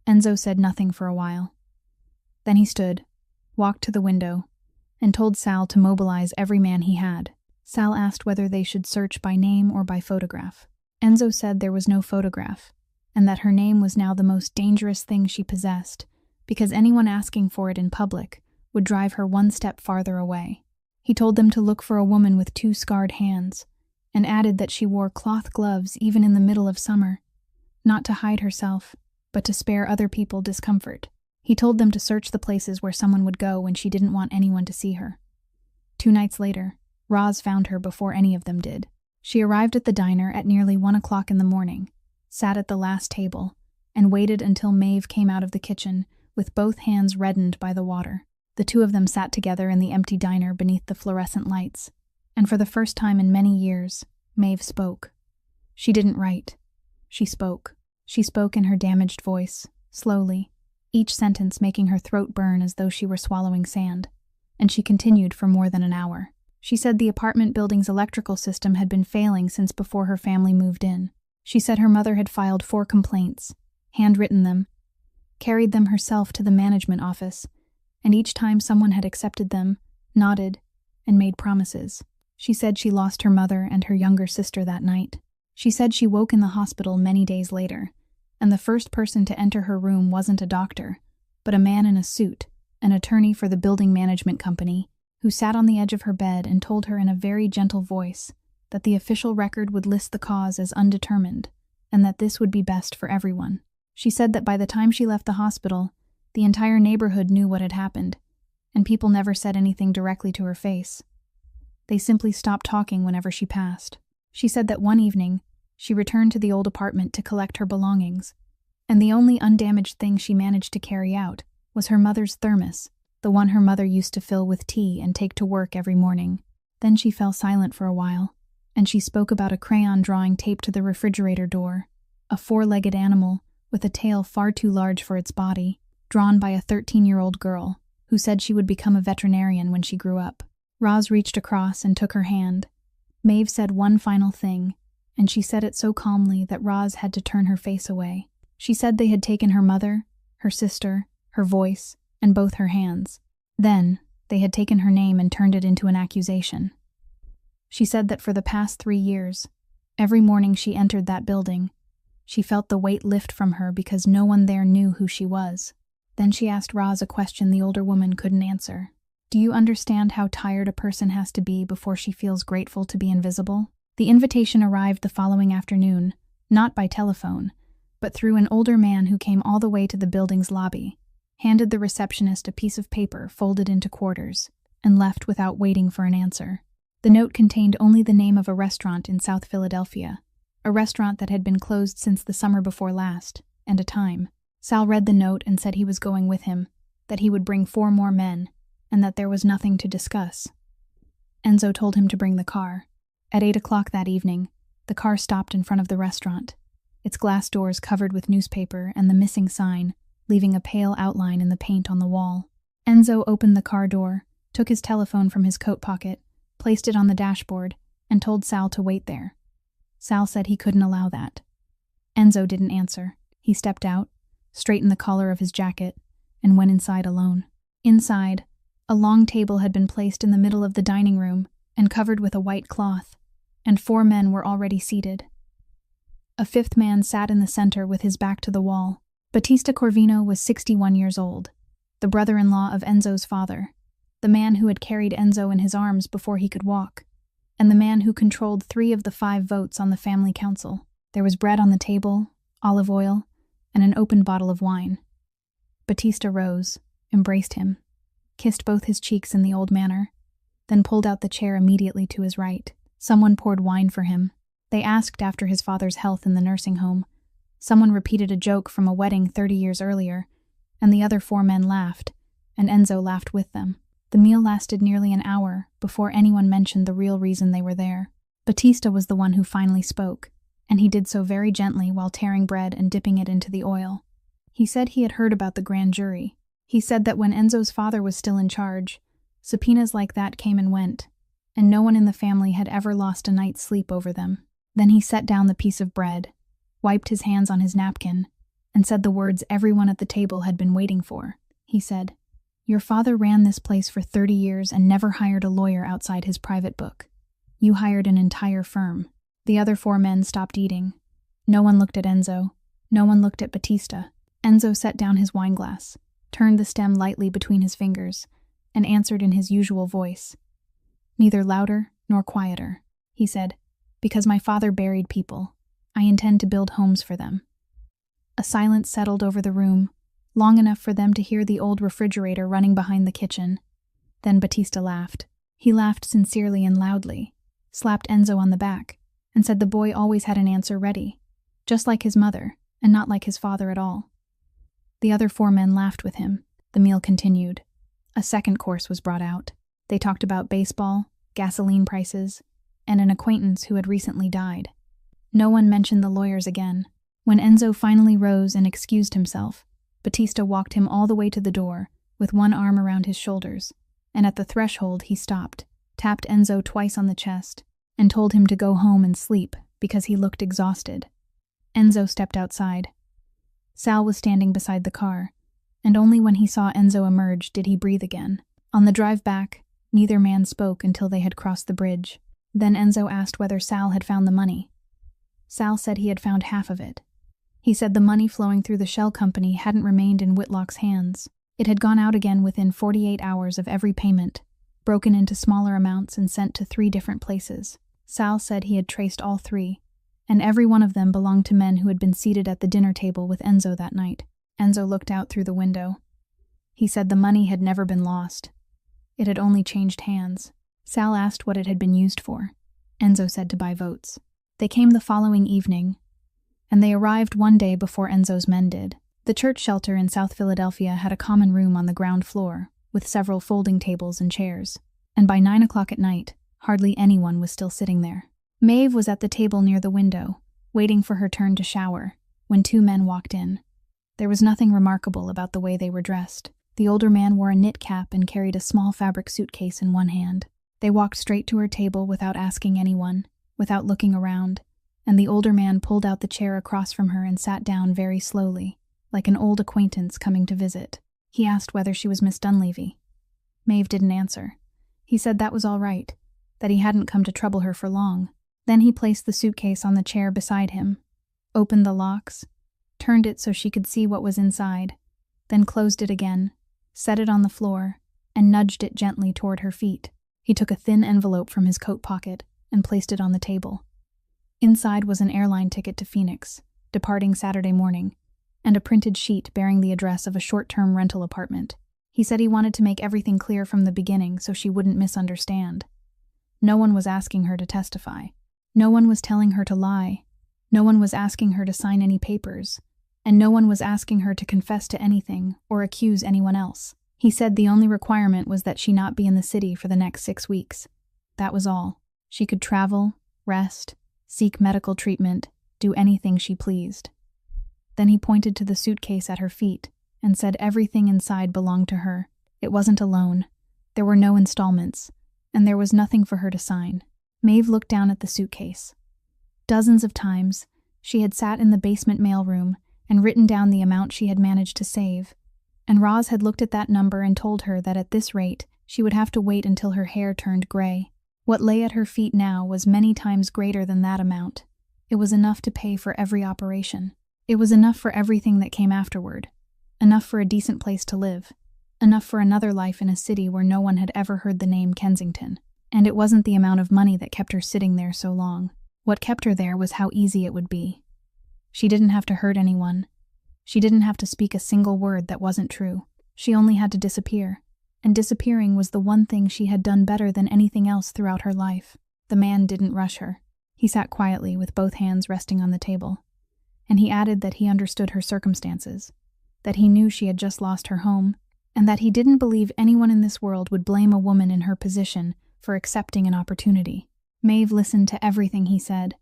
Enzo said nothing for a while. Then he stood, walked to the window, and told Sal to mobilize every man he had. Sal asked whether they should search by name or by photograph. Enzo said there was no photograph, and that her name was now the most dangerous thing she possessed, because anyone asking for it in public would drive her one step farther away. He told them to look for a woman with 2 scarred hands, and added that she wore cloth gloves even in the middle of summer, not to hide herself, but to spare other people discomfort. He told them to search the places where someone would go when she didn't want anyone to see her. 2 nights later, Roz found her before any of them did. She arrived at the diner at nearly 1 o'clock in the morning, sat at the last table, and waited until Maeve came out of the kitchen with both hands reddened by the water. The 2 of them sat together in the empty diner beneath the fluorescent lights, and for the first time in many years, Maeve spoke. She didn't write. She spoke. She spoke in her damaged voice, slowly, each sentence making her throat burn as though she were swallowing sand, and she continued for more than an hour. She said the apartment building's electrical system had been failing since before her family moved in. She said her mother had filed 4 complaints, handwritten them, carried them herself to the management office, and each time someone had accepted them, nodded, and made promises. She said she lost her mother and her younger sister that night. She said she woke in the hospital many days later, and the first person to enter her room wasn't a doctor, but a man in a suit, an attorney for the building management company, who sat on the edge of her bed and told her in a very gentle voice that the official record would list the cause as undetermined and that this would be best for everyone. She said that by the time she left the hospital, the entire neighborhood knew what had happened, and people never said anything directly to her face. They simply stopped talking whenever she passed. She said that one evening, she returned to the old apartment to collect her belongings, and the only undamaged thing she managed to carry out was her mother's thermos, the one her mother used to fill with tea and take to work every morning. Then she fell silent for a while, and she spoke about a crayon drawing taped to the refrigerator door, a four-legged animal with a tail far too large for its body, drawn by a 13-year-old girl who said she would become a veterinarian when she grew up. Roz reached across and took her hand. Maeve said one final thing, and she said it so calmly that Roz had to turn her face away. She said they had taken her mother, her sister, her voice, and both her hands. Then, they had taken her name and turned it into an accusation. She said that for the past 3 years, every morning she entered that building, she felt the weight lift from her because no one there knew who she was. Then she asked Roz a question the older woman couldn't answer. Do you understand how tired a person has to be before she feels grateful to be invisible? The invitation arrived the following afternoon, not by telephone, but through an older man who came all the way to the building's lobby, handed the receptionist a piece of paper folded into quarters, and left without waiting for an answer. The note contained only the name of a restaurant in South Philadelphia, a restaurant that had been closed since the summer before last, and a time. Sal read the note and said he was going with him, that he would bring 4 more men, and that there was nothing to discuss. Enzo told him to bring the car. At 8 o'clock that evening, the car stopped in front of the restaurant, its glass doors covered with newspaper and the missing sign, leaving a pale outline in the paint on the wall. Enzo opened the car door, took his telephone from his coat pocket, placed it on the dashboard, and told Sal to wait there. Sal said he couldn't allow that. Enzo didn't answer. He stepped out, straightened the collar of his jacket, and went inside alone. Inside, a long table had been placed in the middle of the dining room and covered with a white cloth, and 4 men were already seated. A 5th man sat in the center with his back to the wall. Battista Corvino was 61 years old, the brother-in-law of Enzo's father, the man who had carried Enzo in his arms before he could walk, and the man who controlled 3 of the 5 votes on the family council. There was bread on the table, olive oil, and an open bottle of wine. Battista rose, embraced him, kissed both his cheeks in the old manner, then pulled out the chair immediately to his right. Someone poured wine for him. They asked after his father's health in the nursing home. Someone repeated a joke from a wedding 30 years earlier, and the other 4 men laughed, and Enzo laughed with them. The meal lasted nearly an hour before anyone mentioned the real reason they were there. Battista was the one who finally spoke, and he did so very gently while tearing bread and dipping it into the oil. He said he had heard about the grand jury. He said that when Enzo's father was still in charge, subpoenas like that came and went, and no one in the family had ever lost a night's sleep over them. Then he set down the piece of bread, wiped his hands on his napkin, and said the words everyone at the table had been waiting for. He said, "Your father ran this place for 30 years and never hired a lawyer outside his private book. You hired an entire firm." The other 4 men stopped eating. No one looked at Enzo. No one looked at Battista. Enzo set down his wineglass, turned the stem lightly between his fingers, and answered in his usual voice. Neither louder nor quieter. He said, "Because my father buried people, I intend to build homes for them." A silence settled over the room, long enough for them to hear the old refrigerator running behind the kitchen. Then Battista laughed. He laughed sincerely and loudly, slapped Enzo on the back, and said the boy always had an answer ready, just like his mother, and not like his father at all. The other 4 men laughed with him. The meal continued. A second course was brought out. They talked about baseball, gasoline prices, and an acquaintance who had recently died. No one mentioned the lawyers again. When Enzo finally rose and excused himself, Battista walked him all the way to the door, with one arm around his shoulders, and at the threshold he stopped, tapped Enzo twice on the chest, and told him to go home and sleep because he looked exhausted. Enzo stepped outside. Sal was standing beside the car, and only when he saw Enzo emerge did he breathe again. On the drive back, neither man spoke until they had crossed the bridge. Then Enzo asked whether Sal had found the money. Sal said he had found half of it. He said the money flowing through the shell company hadn't remained in Whitlock's hands. It had gone out again within 48 hours of every payment, broken into smaller amounts and sent to 3 different places. Sal said he had traced all 3, and every one of them belonged to men who had been seated at the dinner table with Enzo that night. Enzo looked out through the window. He said the money had never been lost. It had only changed hands. Sal asked what it had been used for. Enzo said to buy votes. They came the following evening, and they arrived one day before Enzo's men did. The church shelter in South Philadelphia had a common room on the ground floor, with several folding tables and chairs, and by 9 o'clock at night, hardly anyone was still sitting there. Maeve was at the table near the window, waiting for her turn to shower, when 2 men walked in. There was nothing remarkable about the way they were dressed. The older man wore a knit cap and carried a small fabric suitcase in one hand. They walked straight to her table without asking anyone, without looking around, and the older man pulled out the chair across from her and sat down very slowly, like an old acquaintance coming to visit. He asked whether she was Miss Dunleavy. Maeve didn't answer. He said that was all right, that he hadn't come to trouble her for long. Then he placed the suitcase on the chair beside him, opened the locks, turned it so she could see what was inside, then closed it again, set it on the floor, and nudged it gently toward her feet. He took a thin envelope from his coat pocket and placed it on the table. Inside was an airline ticket to Phoenix, departing Saturday morning, and a printed sheet bearing the address of a short-term rental apartment. He said he wanted to make everything clear from the beginning so she wouldn't misunderstand. No one was asking her to testify. No one was telling her to lie. No one was asking her to sign any papers. And no one was asking her to confess to anything or accuse anyone else. He said the only requirement was that she not be in the city for the next 6 weeks. That was all. She could travel, rest, seek medical treatment, do anything she pleased. Then he pointed to the suitcase at her feet and said everything inside belonged to her. It wasn't a loan. There were no installments, and there was nothing for her to sign. Maeve looked down at the suitcase. Dozens of times, she had sat in the basement mailroom and written down the amount she had managed to save, and Roz had looked at that number and told her that at this rate she would have to wait until her hair turned gray. What lay at her feet now was many times greater than that amount. It was enough to pay for every operation. It was enough for everything that came afterward. Enough for a decent place to live. Enough for another life in a city where no one had ever heard the name Kensington. And it wasn't the amount of money that kept her sitting there so long. What kept her there was how easy it would be. She didn't have to hurt anyone. She didn't have to speak a single word that wasn't true. She only had to disappear. And disappearing was the one thing she had done better than anything else throughout her life. The man didn't rush her. He sat quietly with both hands resting on the table. And he added that he understood her circumstances, that he knew she had just lost her home, and that he didn't believe anyone in this world would blame a woman in her position for accepting an opportunity. Maeve listened to everything he said.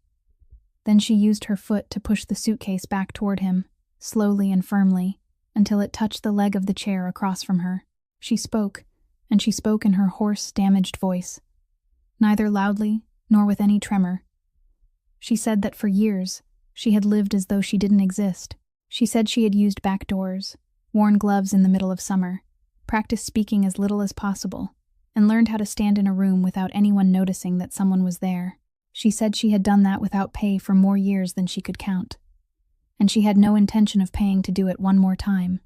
Then she used her foot to push the suitcase back toward him, slowly and firmly, until it touched the leg of the chair across from her. She spoke, and she spoke in her hoarse, damaged voice, neither loudly nor with any tremor. She said that for years she had lived as though she didn't exist. She said she had used back doors, worn gloves in the middle of summer, practiced speaking as little as possible, and learned how to stand in a room without anyone noticing that someone was there. She said she had done that without pay for more years than she could count, and she had no intention of paying to do it one more time.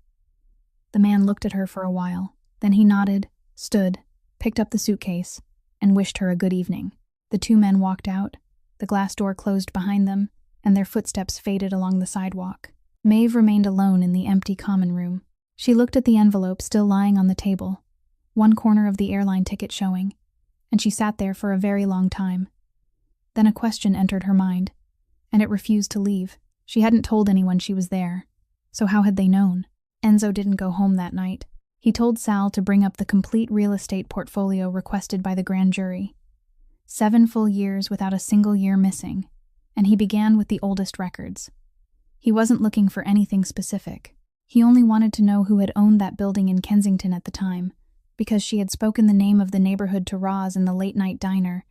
The man looked at her for a while. Then he nodded, stood, picked up the suitcase, and wished her a good evening. The 2 men walked out, the glass door closed behind them, and their footsteps faded along the sidewalk. Maeve remained alone in the empty common room. She looked at the envelope still lying on the table, one corner of the airline ticket showing, and she sat there for a very long time. Then a question entered her mind, and it refused to leave. She hadn't told anyone she was there, so how had they known? Enzo didn't go home that night. He told Sal to bring up the complete real estate portfolio requested by the grand jury. 7 full years without a single year missing, and he began with the oldest records. He wasn't looking for anything specific. He only wanted to know who had owned that building in Kensington at the time, because she had spoken the name of the neighborhood to Roz in the late-night diner,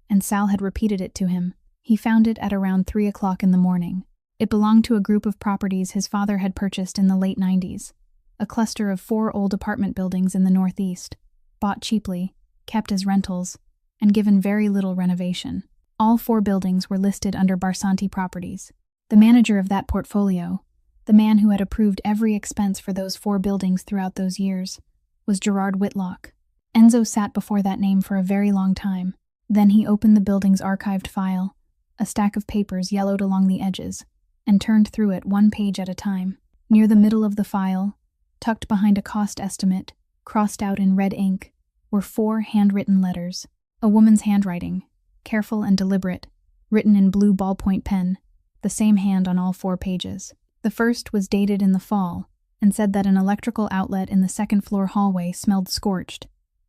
and Sal had repeated it to him. He found it at around 3 o'clock in the morning. It belonged to a group of properties his father had purchased in the late 90s. A cluster of 4 old apartment buildings in the Northeast, bought cheaply, kept as rentals, and given very little renovation. All 4 buildings were listed under Barsanti Properties. The manager of that portfolio, the man who had approved every expense for those 4 buildings throughout those years, was Gerard Whitlock. Enzo sat before that name for a very long time. Then he opened the building's archived file, a stack of papers yellowed along the edges, and turned through it one page at a time. Near the middle of the file, tucked behind a cost estimate, crossed out in red ink, were 4 handwritten letters. A woman's handwriting, careful and deliberate, written in blue ballpoint pen, the same hand on all 4 pages. The first was dated in the fall and said that an electrical outlet in the second-floor hallway smelled scorched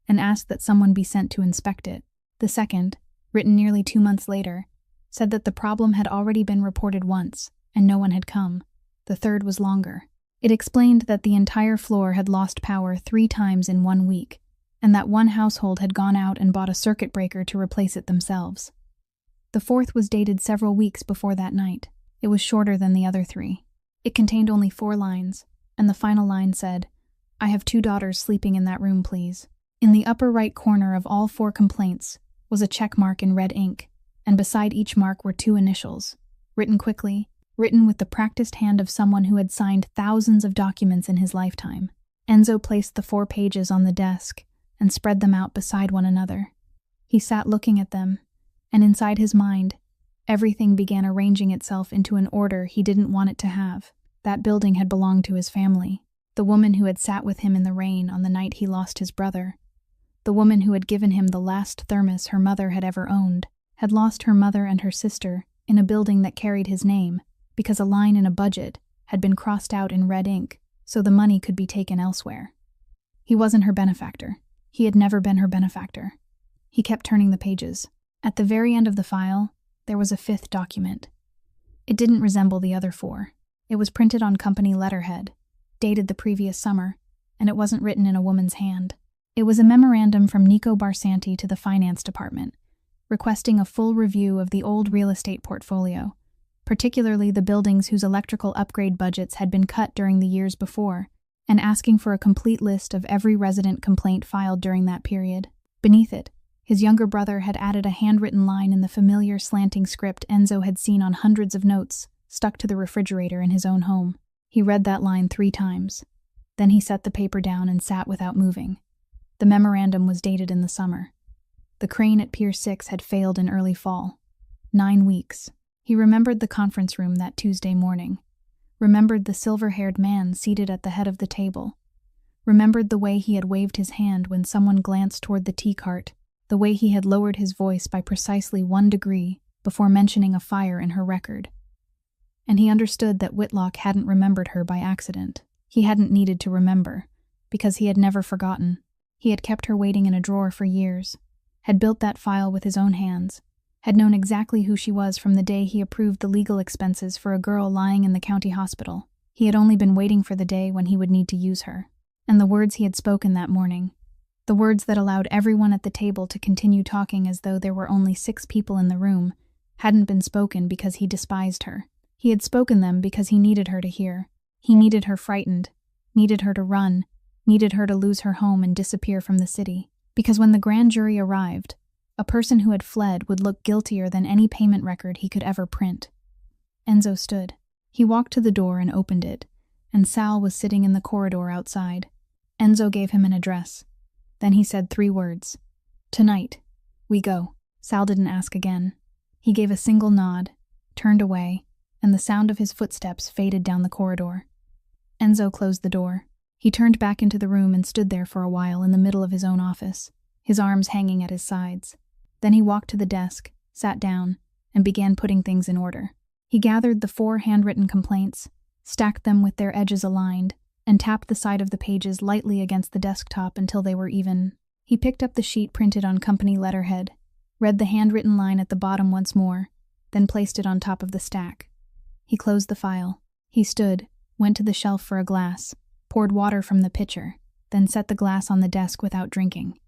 and asked that someone be sent to inspect it. The second, written nearly 2 months later, said that the problem had already been reported once and no one had come. The third was longer. It explained that the entire floor had lost power 3 times in 1 week, and that one household had gone out and bought a circuit breaker to replace it themselves. The fourth was dated several weeks before that night. It was shorter than the other 3. It contained only 4 lines, and the final line said, "I have 2 daughters sleeping in that room, please." In the upper right corner of all 4 complaints was a check mark in red ink, and beside each mark were 2 initials, written quickly, written with the practiced hand of someone who had signed thousands of documents in his lifetime. Enzo placed the 4 pages on the desk and spread them out beside one another. He sat looking at them, and inside his mind, everything began arranging itself into an order he didn't want it to have. That building had belonged to his family. The woman who had sat with him in the rain on the night he lost his brother. The woman who had given him the last thermos her mother had ever owned, had lost her mother and her sister in a building that carried his name, because a line in a budget had been crossed out in red ink so the money could be taken elsewhere. He wasn't her benefactor. He had never been her benefactor. He kept turning the pages. At the very end of the file, there was a 5th document. It didn't resemble the other 4. It was printed on company letterhead, dated the previous summer, and it wasn't written in a woman's hand. It was a memorandum from Nico Barsanti to the finance department, requesting a full review of the old real estate portfolio, particularly the buildings whose electrical upgrade budgets had been cut during the years before, and asking for a complete list of every resident complaint filed during that period. Beneath it, his younger brother had added a handwritten line in the familiar slanting script Enzo had seen on hundreds of notes stuck to the refrigerator in his own home. He read that line 3 times. Then he set the paper down and sat without moving. The memorandum was dated in the summer. The crane at Pier 6 had failed in early fall. 9 weeks. He remembered the conference room that Tuesday morning. Remembered the silver-haired man seated at the head of the table. Remembered the way he had waved his hand when someone glanced toward the tea cart, the way he had lowered his voice by precisely 1 degree before mentioning a fire in her record. And he understood that Whitlock hadn't remembered her by accident. He hadn't needed to remember, because he had never forgotten. He had kept her waiting in a drawer for years, had built that file with his own hands, had known exactly who she was from the day he approved the legal expenses for a girl lying in the county hospital. He had only been waiting for the day when he would need to use her. And the words he had spoken that morning, the words that allowed everyone at the table to continue talking as though there were only 6 people in the room, hadn't been spoken because he despised her. He had spoken them because he needed her to hear. He needed her frightened, needed her to run, needed her to lose her home and disappear from the city. Because when the grand jury arrived, a person who had fled would look guiltier than any payment record he could ever print. Enzo stood. He walked to the door and opened it, and Sal was sitting in the corridor outside. Enzo gave him an address. Then he said 3 words. "Tonight, we go." Sal didn't ask again. He gave a single nod, turned away, and the sound of his footsteps faded down the corridor. Enzo closed the door. He turned back into the room and stood there for a while in the middle of his own office, his arms hanging at his sides. Then he walked to the desk, sat down, and began putting things in order. He gathered the 4 handwritten complaints, stacked them with their edges aligned, and tapped the side of the pages lightly against the desktop until they were even. He picked up the sheet printed on company letterhead, read the handwritten line at the bottom once more, then placed it on top of the stack. He closed the file. He stood, went to the shelf for a glass, poured water from the pitcher, then set the glass on the desk without drinking.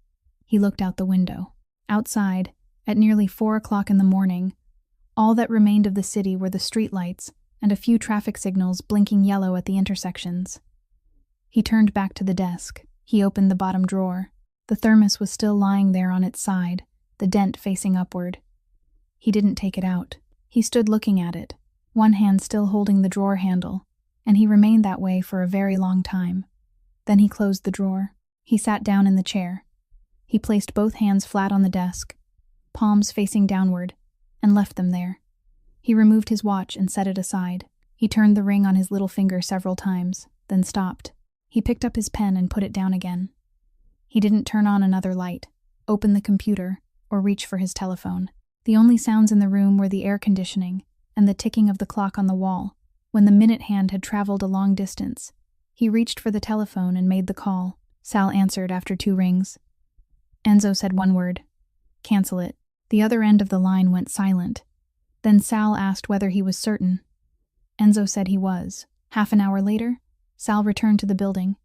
He looked out the window. Outside, at nearly 4 o'clock in the morning, all that remained of the city were the streetlights and a few traffic signals blinking yellow at the intersections. He turned back to the desk. He opened the bottom drawer. The thermos was still lying there on its side, the dent facing upward. He didn't take it out. He stood looking at it, one hand still holding the drawer handle, and he remained that way for a very long time. Then he closed the drawer. He sat down in the chair. He placed both hands flat on the desk, palms facing downward, and left them there. He removed his watch and set it aside. He turned the ring on his little finger several times, then stopped. He picked up his pen and put it down again. He didn't turn on another light, open the computer, or reach for his telephone. The only sounds in the room were the air conditioning and the ticking of the clock on the wall. When the minute hand had traveled a long distance, he reached for the telephone and made the call. Sal answered after 2 rings. Enzo said one word, "Cancel it." The other end of the line went silent. Then Sal asked whether he was certain. Enzo said he was. Half an hour later, Sal returned to the building,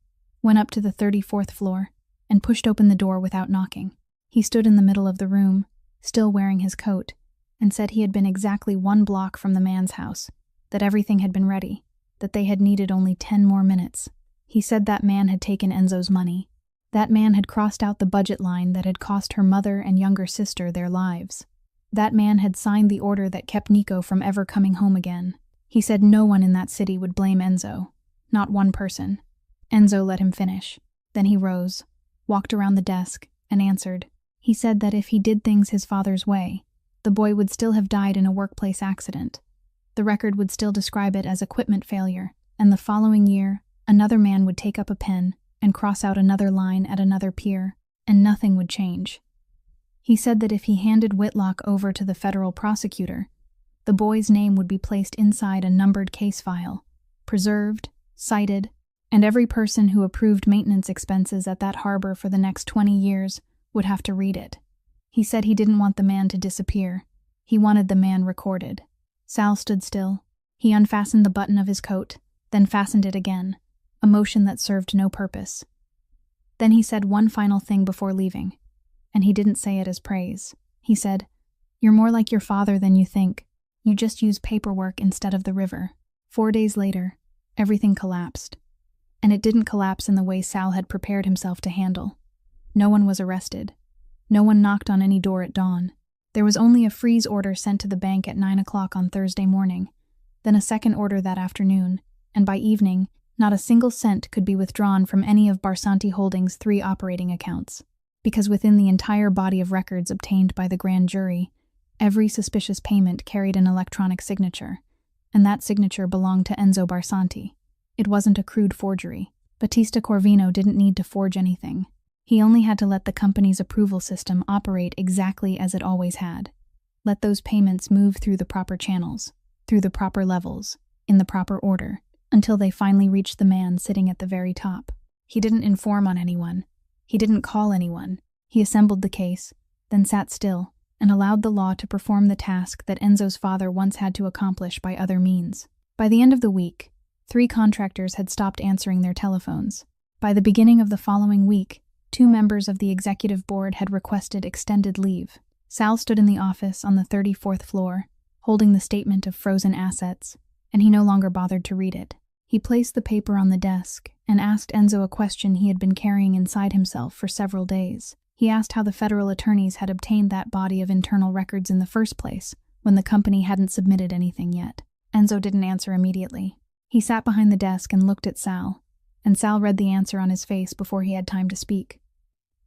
went up to the 34th floor, and pushed open the door without knocking. He stood in the middle of the room, still wearing his coat, and said he had been exactly 1 block from the man's house, that everything had been ready, that they had needed only 10 more minutes. He said that man had taken Enzo's money. That man had crossed out the budget line that had cost her mother and younger sister their lives. That man had signed the order that kept Nico from ever coming home again. He said no one in that city would blame Enzo. Not one person. Enzo let him finish. Then he rose, walked around the desk, and answered. He said that if he did things his father's way, the boy would still have died in a workplace accident. The record would still describe it as equipment failure, and the following year, another man would take up a pen and cross out another line at another pier, and nothing would change. He said that if he handed Whitlock over to the federal prosecutor, the boy's name would be placed inside a numbered case file, preserved, cited, and every person who approved maintenance expenses at that harbor for the next 20 years would have to read it. He said he didn't want the man to disappear. He wanted the man recorded. Sal stood still. He unfastened the button of his coat, then fastened it again, a motion that served no purpose. Then he said one final thing before leaving, and he didn't say it as praise. He said, "You're more like your father than you think. You just use paperwork instead of the river." 4 days later, everything collapsed. And it didn't collapse in the way Sal had prepared himself to handle. No one was arrested. No one knocked on any door at dawn. There was only a freeze order sent to the bank at 9 o'clock on Thursday morning, then a second order that afternoon, and by evening, not a single cent could be withdrawn from any of Barsanti Holdings' 3 operating accounts, because within the entire body of records obtained by the grand jury, every suspicious payment carried an electronic signature, and that signature belonged to Enzo Barsanti. It wasn't a crude forgery. Battista Corvino didn't need to forge anything. He only had to let the company's approval system operate exactly as it always had. Let those payments move through the proper channels, through the proper levels, in the proper order, until they finally reached the man sitting at the very top. He didn't inform on anyone. He didn't call anyone. He assembled the case, then sat still, and allowed the law to perform the task that Enzo's father once had to accomplish by other means. By the end of the week, 3 contractors had stopped answering their telephones. By the beginning of the following week, 2 members of the executive board had requested extended leave. Sal stood in the office on the 34th floor, holding the statement of frozen assets, and he no longer bothered to read it. He placed the paper on the desk and asked Enzo a question he had been carrying inside himself for several days. He asked how the federal attorneys had obtained that body of internal records in the first place, when the company hadn't submitted anything yet. Enzo didn't answer immediately. He sat behind the desk and looked at Sal, and Sal read the answer on his face before he had time to speak.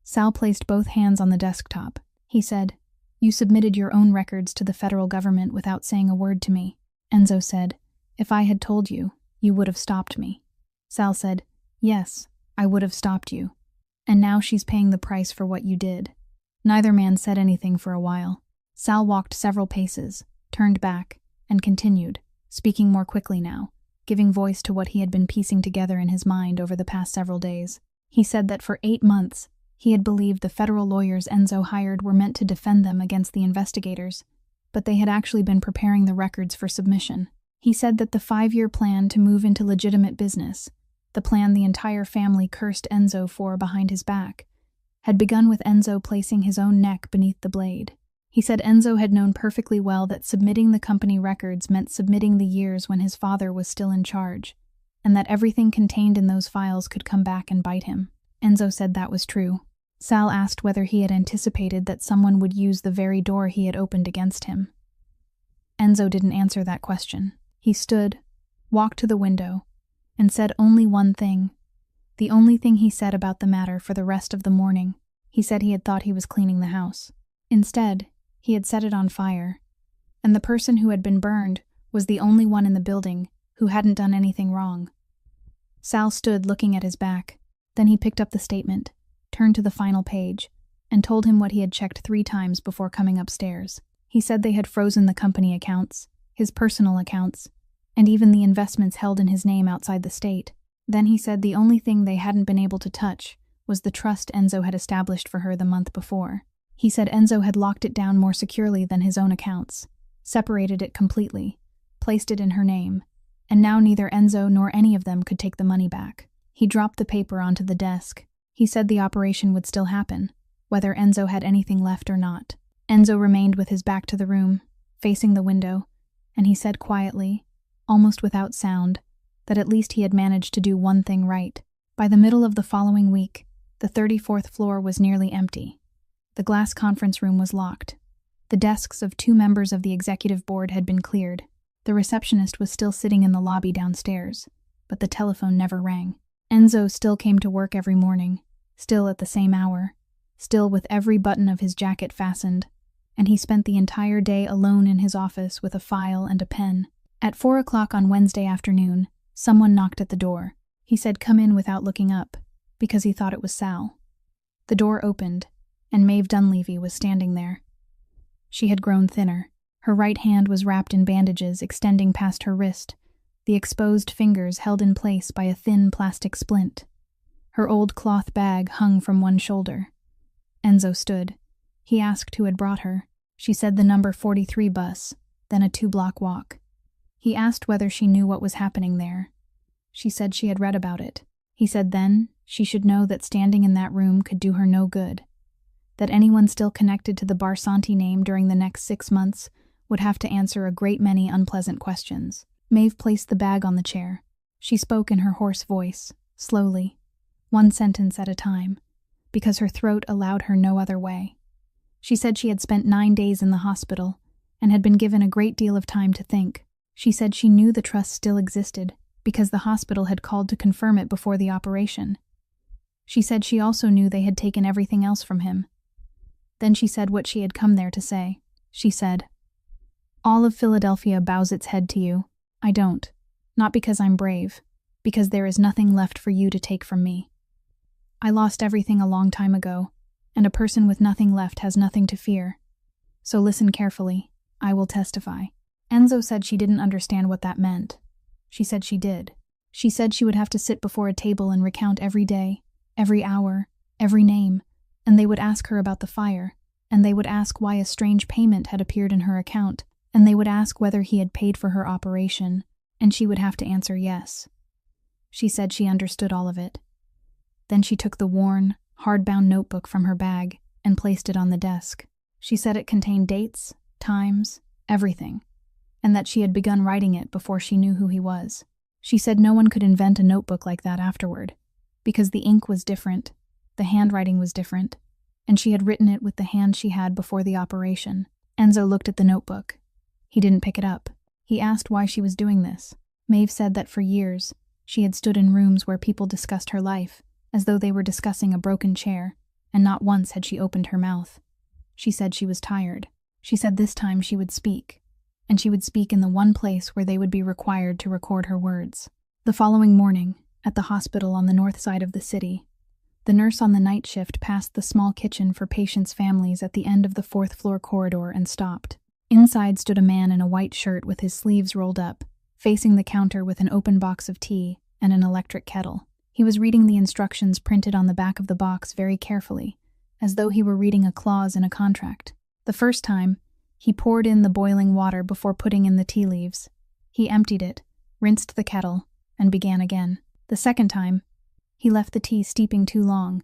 Sal placed both hands on the desktop. He said, "You submitted your own records to the federal government without saying a word to me." Enzo said, "If I had told you, you would have stopped me." Sal said, "Yes, I would have stopped you. And now she's paying the price for what you did." Neither man said anything for a while. Sal walked several paces, turned back, and continued, speaking more quickly now, giving voice to what he had been piecing together in his mind over the past several days. He said that for 8 months, he had believed the federal lawyers Enzo hired were meant to defend them against the investigators, but they had actually been preparing the records for submission. He said that the 5-year plan to move into legitimate business, the plan the entire family cursed Enzo for behind his back, had begun with Enzo placing his own neck beneath the blade. He said Enzo had known perfectly well that submitting the company records meant submitting the years when his father was still in charge, and that everything contained in those files could come back and bite him. Enzo said that was true. Sal asked whether he had anticipated that someone would use the very door he had opened against him. Enzo didn't answer that question. He stood, walked to the window, and said only one thing, the only thing he said about the matter for the rest of the morning. He said he had thought he was cleaning the house. Instead, he had set it on fire, and the person who had been burned was the only one in the building who hadn't done anything wrong. Sal stood looking at his back. Then he picked up the statement, turned to the final page, and told him what he had checked 3 times before coming upstairs. He said they had frozen the company accounts, his personal accounts, and even the investments held in his name outside the state. Then he said the only thing they hadn't been able to touch was the trust Enzo had established for her the month before. He said Enzo had locked it down more securely than his own accounts, separated it completely, placed it in her name, and now neither Enzo nor any of them could take the money back. He dropped the paper onto the desk. He said the operation would still happen, whether Enzo had anything left or not. Enzo remained with his back to the room, facing the window, and he said quietly, almost without sound, that at least he had managed to do one thing right. By the middle of the following week, the 34th floor was nearly empty. The glass conference room was locked. The desks of 2 members of the executive board had been cleared. The receptionist was still sitting in the lobby downstairs, but the telephone never rang. Enzo still came to work every morning, still at the same hour, still with every button of his jacket fastened, and he spent the entire day alone in his office with a file and a pen. At 4 o'clock on Wednesday afternoon, someone knocked at the door. He said come in without looking up, because he thought it was Sal. The door opened, and Maeve Dunleavy was standing there. She had grown thinner. Her right hand was wrapped in bandages extending past her wrist, the exposed fingers held in place by a thin plastic splint. Her old cloth bag hung from one shoulder. Enzo stood. He asked who had brought her. She said the number 43 bus, then a 2-block walk. He asked whether she knew what was happening there. She said she had read about it. He said then she should know that standing in that room could do her no good, that anyone still connected to the Barsanti name during the next 6 months would have to answer a great many unpleasant questions. Maeve placed the bag on the chair. She spoke in her hoarse voice, slowly, one sentence at a time, because her throat allowed her no other way. She said she had spent 9 days in the hospital and had been given a great deal of time to think. She said she knew the trust still existed because the hospital had called to confirm it before the operation. She said she also knew they had taken everything else from him. Then she said what she had come there to say. She said, "All of Philadelphia bows its head to you. I don't. Not because I'm brave, because there is nothing left for you to take from me. I lost everything a long time ago, and a person with nothing left has nothing to fear. So listen carefully. I will testify." Enzo said she didn't understand what that meant. She said she did. She said she would have to sit before a table and recount every day, every hour, every name, and they would ask her about the fire, and they would ask why a strange payment had appeared in her account, and they would ask whether he had paid for her operation, and she would have to answer yes. She said she understood all of it. Then she took the worn, hardbound notebook from her bag and placed it on the desk. She said it contained dates, times, everything, and that she had begun writing it before she knew who he was. She said no one could invent a notebook like that afterward, because the ink was different, the handwriting was different, and she had written it with the hand she had before the operation. Enzo looked at the notebook. He didn't pick it up. He asked why she was doing this. Maeve said that for years, she had stood in rooms where people discussed her life, as though they were discussing a broken chair, and not once had she opened her mouth. She said she was tired. She said this time she would speak, and she would speak in the one place where they would be required to record her words. The following morning, at the hospital on the north side of the city, the nurse on the night shift passed the small kitchen for patients' families at the end of the 4th-floor corridor and stopped. Inside stood a man in a white shirt with his sleeves rolled up, facing the counter with an open box of tea and an electric kettle. He was reading the instructions printed on the back of the box very carefully, as though he were reading a clause in a contract. The first time, he poured in the boiling water before putting in the tea leaves. He emptied it, rinsed the kettle, and began again. The second time, he left the tea steeping too long,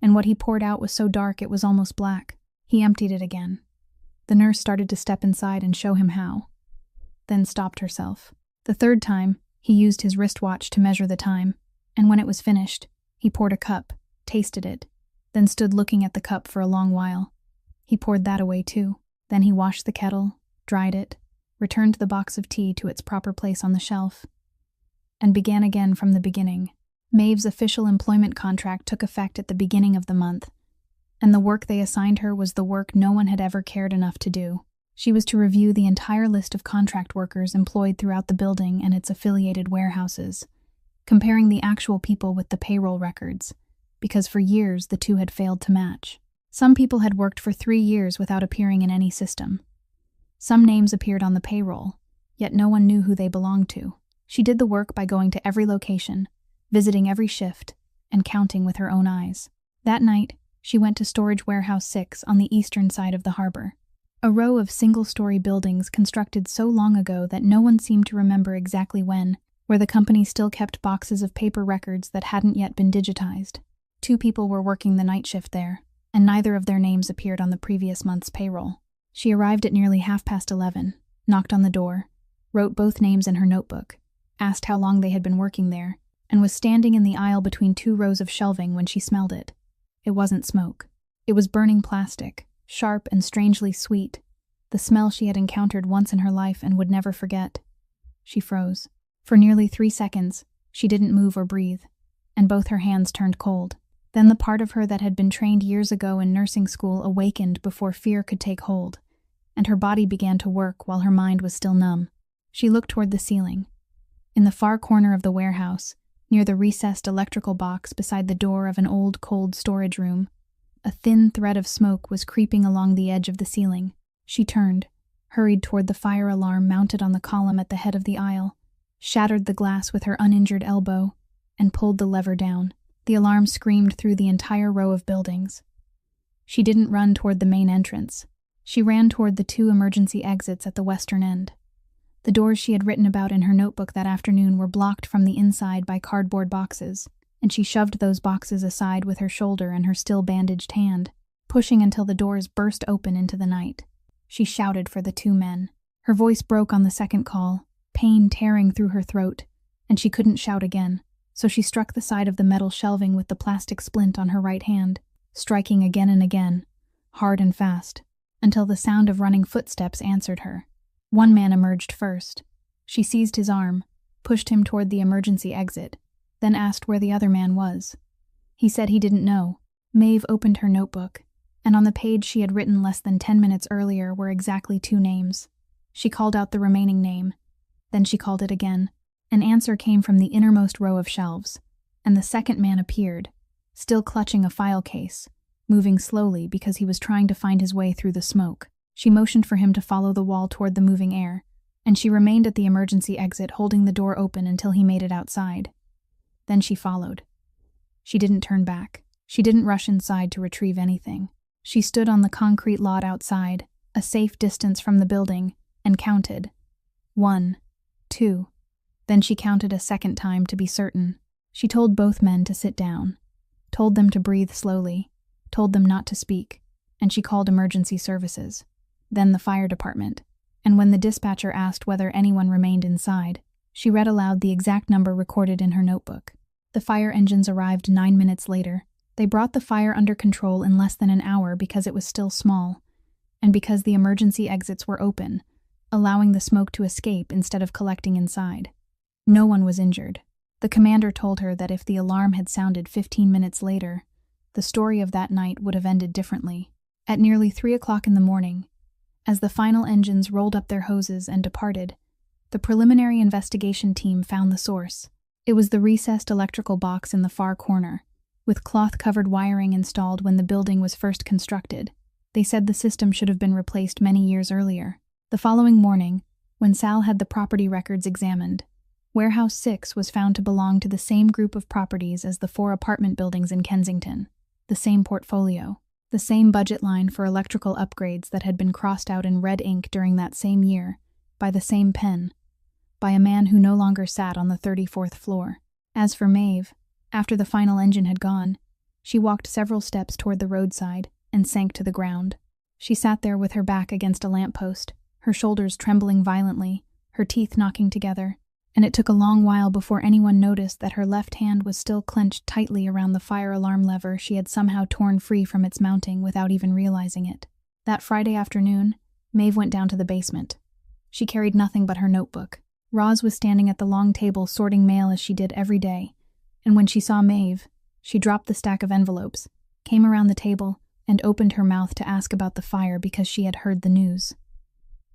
and what he poured out was so dark it was almost black. He emptied it again. The nurse started to step inside and show him how, then stopped herself. The third time, he used his wristwatch to measure the time, and when it was finished, he poured a cup, tasted it, then stood looking at the cup for a long while. He poured that away too. Then he washed the kettle, dried it, returned the box of tea to its proper place on the shelf, and began again from the beginning. Maeve's official employment contract took effect at the beginning of the month, and the work they assigned her was the work no one had ever cared enough to do. She was to review the entire list of contract workers employed throughout the building and its affiliated warehouses, comparing the actual people with the payroll records, because for years the two had failed to match. Some people had worked for 3 years without appearing in any system. Some names appeared on the payroll, yet no one knew who they belonged to. She did the work by going to every location, visiting every shift, and counting with her own eyes. That night, she went to Storage Warehouse 6 on the eastern side of the harbor, a row of single-story buildings constructed so long ago that no one seemed to remember exactly when, where the company still kept boxes of paper records that hadn't yet been digitized. 2 people were working the night shift there, and neither of their names appeared on the previous month's payroll. She arrived at nearly 11:30, knocked on the door, wrote both names in her notebook, asked how long they had been working there, and was standing in the aisle between 2 rows of shelving when she smelled it. It wasn't smoke. It was burning plastic, sharp and strangely sweet, the smell she had encountered once in her life and would never forget. She froze. For nearly 3 seconds, she didn't move or breathe, and both her hands turned cold. Then the part of her that had been trained years ago in nursing school awakened before fear could take hold, and her body began to work while her mind was still numb. She looked toward the ceiling. In the far corner of the warehouse, near the recessed electrical box beside the door of an old, cold storage room, a thin thread of smoke was creeping along the edge of the ceiling. She turned, hurried toward the fire alarm mounted on the column at the head of the aisle, shattered the glass with her uninjured elbow, and pulled the lever down. The alarm screamed through the entire row of buildings. She didn't run toward the main entrance. She ran toward the 2 emergency exits at the western end. The doors she had written about in her notebook that afternoon were blocked from the inside by cardboard boxes, and she shoved those boxes aside with her shoulder and her still bandaged hand, pushing until the doors burst open into the night. She shouted for the 2 men. Her voice broke on the second call, pain tearing through her throat, and she couldn't shout again, so she struck the side of the metal shelving with the plastic splint on her right hand, striking again and again, hard and fast, until the sound of running footsteps answered her. 1 man emerged first. She seized his arm, pushed him toward the emergency exit, then asked where the other man was. He said he didn't know. Maeve opened her notebook, and on the page she had written less than 10 minutes earlier were exactly 2 names. She called out the remaining name. Then she called it again. An answer came from the innermost row of shelves, and the second man appeared, still clutching a file case, moving slowly because he was trying to find his way through the smoke. She motioned for him to follow the wall toward the moving air, and she remained at the emergency exit holding the door open until he made it outside. Then she followed. She didn't turn back. She didn't rush inside to retrieve anything. She stood on the concrete lot outside, a safe distance from the building, and counted. 1, 2. Then she counted a second time to be certain. She told both men to sit down, told them to breathe slowly, told them not to speak, and she called emergency services, then the fire department, and when the dispatcher asked whether anyone remained inside, she read aloud the exact number recorded in her notebook. The fire engines arrived 9 minutes later. They brought the fire under control in less than an hour because it was still small, and because the emergency exits were open, allowing the smoke to escape instead of collecting inside. No one was injured. The commander told her that if the alarm had sounded 15 minutes later, the story of that night would have ended differently. At nearly 3 o'clock in the morning, as the final engines rolled up their hoses and departed, the preliminary investigation team found the source. It was the recessed electrical box in the far corner, with cloth-covered wiring installed when the building was first constructed. They said the system should have been replaced many years earlier. The following morning, when Sal had the property records examined, Warehouse 6 was found to belong to the same group of properties as the 4 apartment buildings in Kensington, the same portfolio, the same budget line for electrical upgrades that had been crossed out in red ink during that same year, by the same pen, by a man who no longer sat on the 34th floor. As for Maeve, after the final engine had gone, she walked several steps toward the roadside and sank to the ground. She sat there with her back against a lamppost, her shoulders trembling violently, her teeth knocking together, and it took a long while before anyone noticed that her left hand was still clenched tightly around the fire alarm lever she had somehow torn free from its mounting without even realizing it. That Friday afternoon, Maeve went down to the basement. She carried nothing but her notebook. Roz was standing at the long table sorting mail as she did every day, and when she saw Maeve, she dropped the stack of envelopes, came around the table, and opened her mouth to ask about the fire because she had heard the news.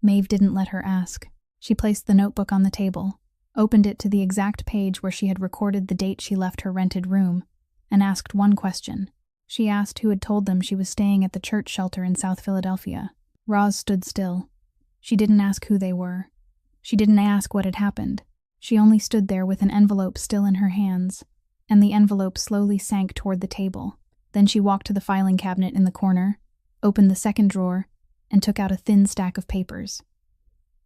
Maeve didn't let her ask. She placed the notebook on the table, opened it to the exact page where she had recorded the date she left her rented room, and asked one question. She asked who had told them she was staying at the church shelter in South Philadelphia. Roz stood still. She didn't ask who they were. She didn't ask what had happened. She only stood there with an envelope still in her hands, and the envelope slowly sank toward the table. Then she walked to the filing cabinet in the corner, opened the second drawer, and took out a thin stack of papers.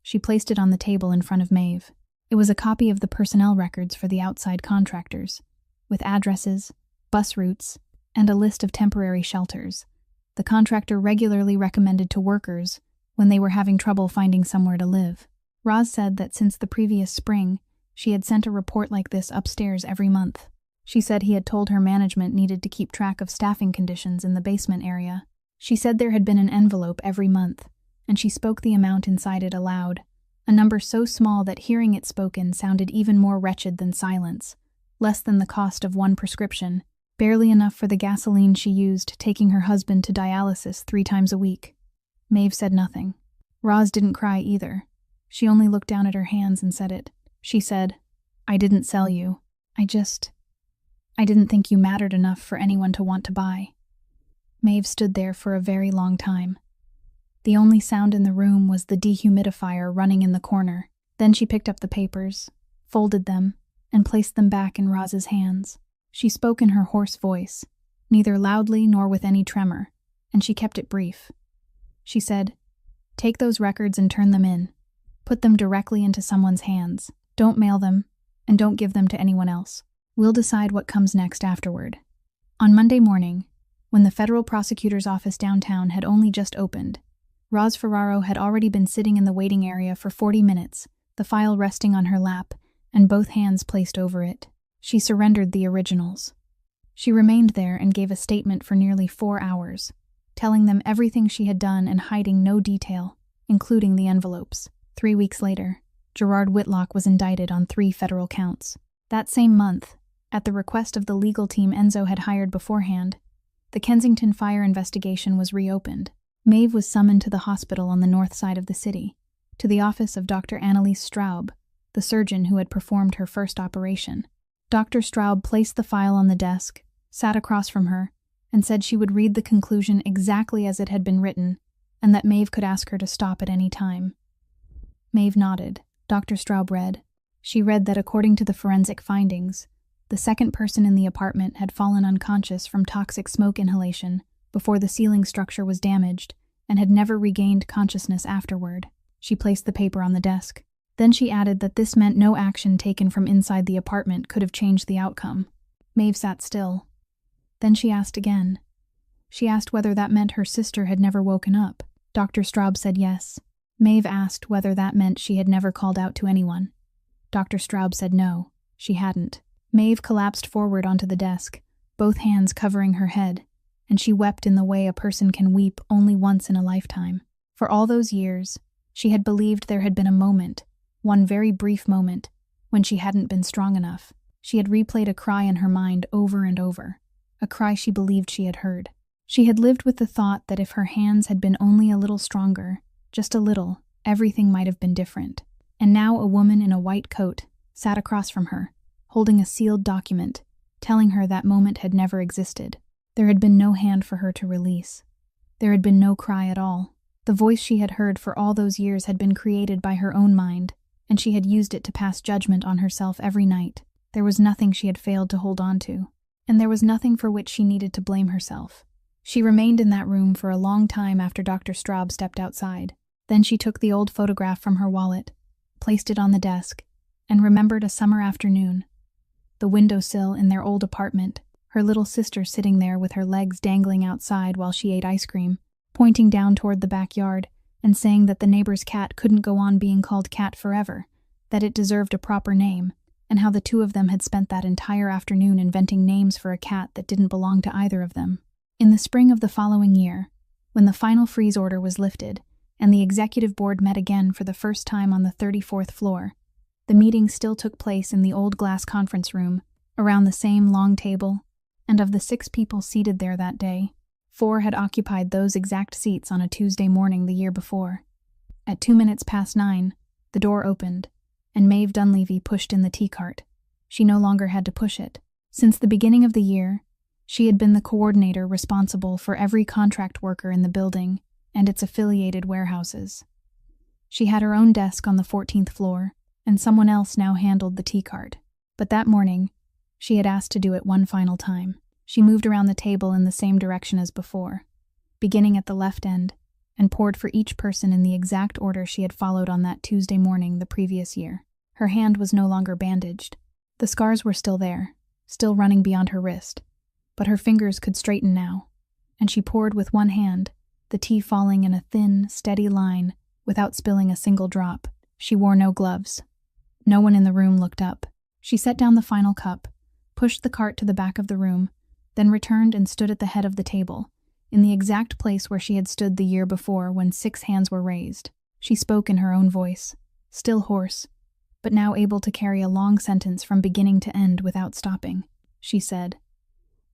She placed it on the table in front of Maeve. It was a copy of the personnel records for the outside contractors, with addresses, bus routes, and a list of temporary shelters the contractor regularly recommended to workers when they were having trouble finding somewhere to live. Roz said that since the previous spring, she had sent a report like this upstairs every month. She said he had told her management needed to keep track of staffing conditions in the basement area. She said there had been an envelope every month, and she spoke the amount inside it aloud, a number so small that hearing it spoken sounded even more wretched than silence, less than the cost of one prescription, barely enough for the gasoline she used taking her husband to dialysis 3 times a week. Maeve said nothing. Roz didn't cry either. She only looked down at her hands and said it. She said, "I didn't sell you. I didn't think you mattered enough for anyone to want to buy." Maeve stood there for a very long time. The only sound in the room was the dehumidifier running in the corner. Then she picked up the papers, folded them, and placed them back in Roz's hands. She spoke in her hoarse voice, neither loudly nor with any tremor, and she kept it brief. She said, "Take those records and turn them in. Put them directly into someone's hands. Don't mail them, and don't give them to anyone else. We'll decide what comes next afterward." On Monday morning, when the federal prosecutor's office downtown had only just opened, Roz Ferraro had already been sitting in the waiting area for 40 minutes, the file resting on her lap and both hands placed over it. She surrendered the originals. She remained there and gave a statement for nearly 4 hours, telling them everything she had done and hiding no detail, including the envelopes. 3 weeks later, Gerard Whitlock was indicted on 3 federal counts. That same month, at the request of the legal team Enzo had hired beforehand, the Kensington fire investigation was reopened. Maeve was summoned to the hospital on the north side of the city, to the office of Dr. Anneliese Straub, the surgeon who had performed her first operation. Dr. Straub placed the file on the desk, sat across from her, and said she would read the conclusion exactly as it had been written, and that Maeve could ask her to stop at any time. Maeve nodded. Dr. Straub read. She read that according to the forensic findings, the second person in the apartment had fallen unconscious from toxic smoke inhalation before the ceiling structure was damaged and had never regained consciousness afterward. She placed the paper on the desk. Then she added that this meant no action taken from inside the apartment could have changed the outcome. Maeve sat still. Then she asked again. She asked whether that meant her sister had never woken up. Dr. Straub said yes. Maeve asked whether that meant she had never called out to anyone. Dr. Straub said no, she hadn't. Maeve collapsed forward onto the desk, both hands covering her head, and she wept in the way a person can weep only once in a lifetime. For all those years, she had believed there had been a moment, one very brief moment, when she hadn't been strong enough. She had replayed a cry in her mind over and over, a cry she believed she had heard. She had lived with the thought that if her hands had been only a little stronger, just a little, everything might have been different. And now a woman in a white coat sat across from her, holding a sealed document, telling her that moment had never existed. There had been no hand for her to release. There had been no cry at all. The voice she had heard for all those years had been created by her own mind, and she had used it to pass judgment on herself every night. There was nothing she had failed to hold on to, and there was nothing for which she needed to blame herself. She remained in that room for a long time after Dr. Straub stepped outside. Then she took the old photograph from her wallet, placed it on the desk, and remembered a summer afternoon. The windowsill in their old apartment, her little sister sitting there with her legs dangling outside while she ate ice cream, pointing down toward the backyard and saying that the neighbor's cat couldn't go on being called Cat forever, that it deserved a proper name, and how the two of them had spent that entire afternoon inventing names for a cat that didn't belong to either of them. In the spring of the following year, when the final freeze order was lifted, and the executive board met again for the first time on the 34th floor, the meeting still took place in the old glass conference room, around the same long table, and of the 6 people seated there that day, 4 had occupied those exact seats on a Tuesday morning the year before. At 2 minutes past 9, the door opened, and Maeve Dunleavy pushed in the tea cart. She no longer had to push it. Since the beginning of the year, she had been the coordinator responsible for every contract worker in the building and its affiliated warehouses. She had her own desk on the 14th floor, and someone else now handled the tea cart. But that morning, she had asked to do it one final time. She moved around the table in the same direction as before, beginning at the left end, and poured for each person in the exact order she had followed on that Tuesday morning the previous year. Her hand was no longer bandaged. The scars were still there, still running beyond her wrist, but her fingers could straighten now, and she poured with one hand, the tea falling in a thin, steady line without spilling a single drop. She wore no gloves. No one in the room looked up. She set down the final cup, pushed the cart to the back of the room, then returned and stood at the head of the table, in the exact place where she had stood the year before when 6 hands were raised. She spoke in her own voice, still hoarse, but now able to carry a long sentence from beginning to end without stopping. She said,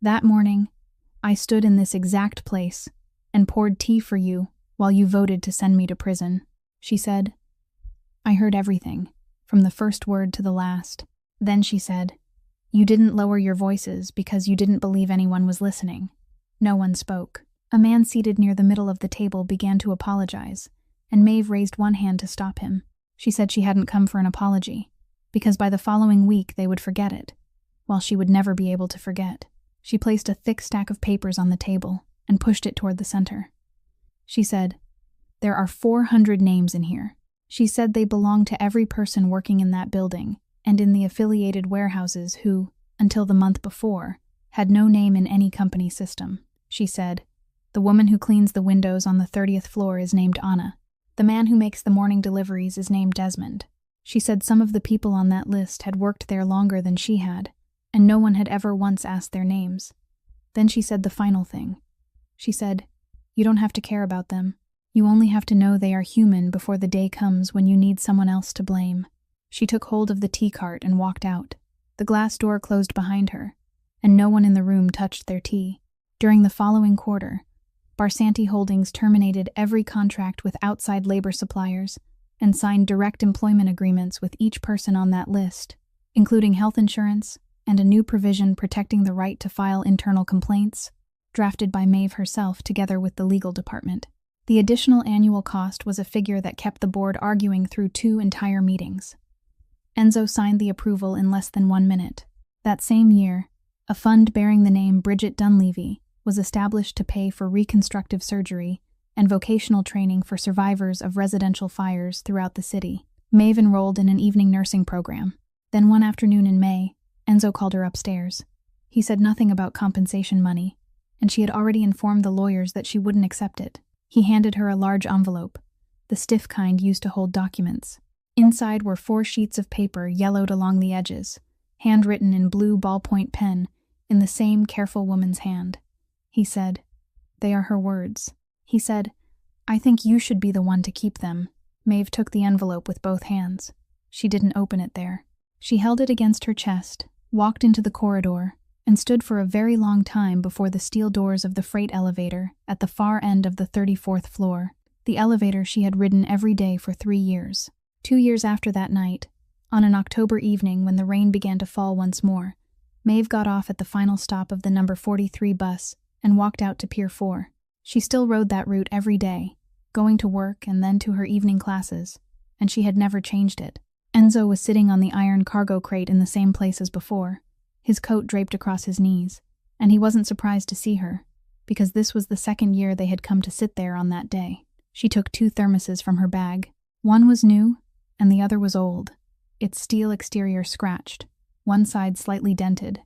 "That morning, I stood in this exact place and poured tea for you while you voted to send me to prison." She said, "I heard everything, from the first word to the last." Then she said, "You didn't lower your voices because you didn't believe anyone was listening." No one spoke. A man seated near the middle of the table began to apologize, and Maeve raised one hand to stop him. She said she hadn't come for an apology, because by the following week they would forget it, while she would never be able to forget. She placed a thick stack of papers on the table and pushed it toward the center. She said, "There are 400 names in here." She said they belonged to every person working in that building and in the affiliated warehouses who, until the month before, had no name in any company system. She said, "The woman who cleans the windows on the 30th floor is named Anna. The man who makes the morning deliveries is named Desmond." She said some of the people on that list had worked there longer than she had, and no one had ever once asked their names. Then she said the final thing. She said, "You don't have to care about them. You only have to know they are human before the day comes when you need someone else to blame." She took hold of the tea cart and walked out. The glass door closed behind her, and no one in the room touched their tea. During the following quarter, Barsanti Holdings terminated every contract with outside labor suppliers and signed direct employment agreements with each person on that list, including health insurance and a new provision protecting the right to file internal complaints, drafted by Maeve herself together with the legal department. The additional annual cost was a figure that kept the board arguing through 2 entire meetings. Enzo signed the approval in less than 1 minute. That same year, a fund bearing the name Bridget Dunleavy was established to pay for reconstructive surgery and vocational training for survivors of residential fires throughout the city. Maeve enrolled in an evening nursing program. Then one afternoon in May, Enzo called her upstairs. He said nothing about compensation money, and she had already informed the lawyers that she wouldn't accept it. He handed her a large envelope, the stiff kind used to hold documents. Inside were 4 sheets of paper yellowed along the edges, handwritten in blue ballpoint pen in the same careful woman's hand. He said, "They are her words." He said, "I think you should be the one to keep them." Maeve took the envelope with both hands. She didn't open it there. She held it against her chest, walked into the corridor, and stood for a very long time before the steel doors of the freight elevator at the far end of the 34th floor, the elevator she had ridden every day for 3 years. 2 years after that night, on an October evening when the rain began to fall once more, Maeve got off at the final stop of the number 43 bus and walked out to Pier 4. She still rode that route every day, going to work and then to her evening classes, and she had never changed it. Enzo was sitting on the iron cargo crate in the same place as before, his coat draped across his knees, and he wasn't surprised to see her, because this was the 2nd year they had come to sit there on that day. She took 2 thermoses from her bag. One was new, and the other was old, its steel exterior scratched, one side slightly dented,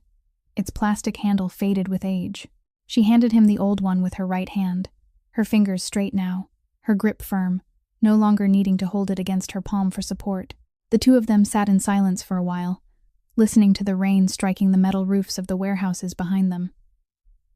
its plastic handle faded with age. She handed him the old one with her right hand, her fingers straight now, her grip firm, no longer needing to hold it against her palm for support. The 2 of them sat in silence for a while, listening to the rain striking the metal roofs of the warehouses behind them.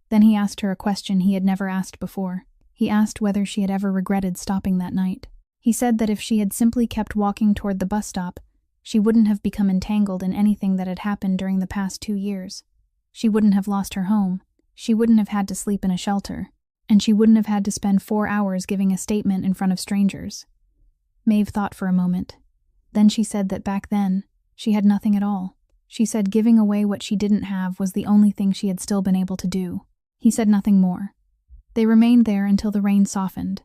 Then he asked her a question he had never asked before. He asked whether she had ever regretted stopping that night. He said that if she had simply kept walking toward the bus stop, she wouldn't have become entangled in anything that had happened during the past 2 years. She wouldn't have lost her home. She wouldn't have had to sleep in a shelter. and she wouldn't have had to spend 4 hours giving a statement in front of strangers. Maeve thought for a moment. Then she said that back then, she had nothing at all. She said giving away what she didn't have was the only thing she had still been able to do. He said nothing more. They remained there until the rain softened,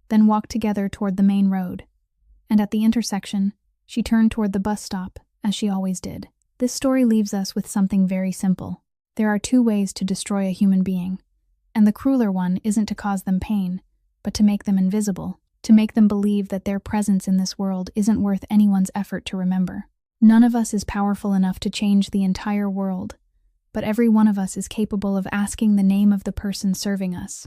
then walked together toward the main road. And at the intersection, she turned toward the bus stop, as she always did. This story leaves us with something very simple. There are 2 ways to destroy a human being, and the crueler one isn't to cause them pain, but to make them invisible, to make them believe that their presence in this world isn't worth anyone's effort to remember. None of us is powerful enough to change the entire world, but every one of us is capable of asking the name of the person serving us,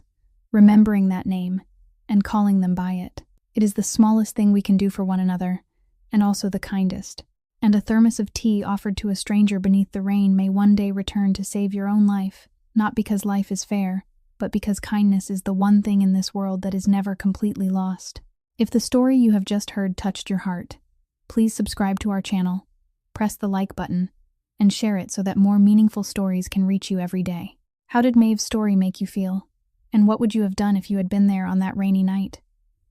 remembering that name, and calling them by it. It is the smallest thing we can do for one another, and also the kindest. And a thermos of tea offered to a stranger beneath the rain may one day return to save your own life, not because life is fair, but because kindness is the one thing in this world that is never completely lost. If the story you have just heard touched your heart, please subscribe to our channel, press the like button, and share it so that more meaningful stories can reach you every day. How did Maeve's story make you feel? And what would you have done if you had been there on that rainy night?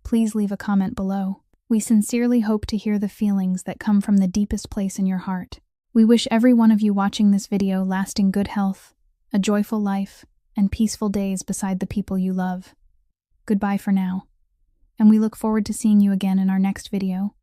Please leave a comment below. We sincerely hope to hear the feelings that come from the deepest place in your heart. We wish every one of you watching this video lasting good health, a joyful life, and peaceful days beside the people you love. Goodbye for now, and we look forward to seeing you again in our next video.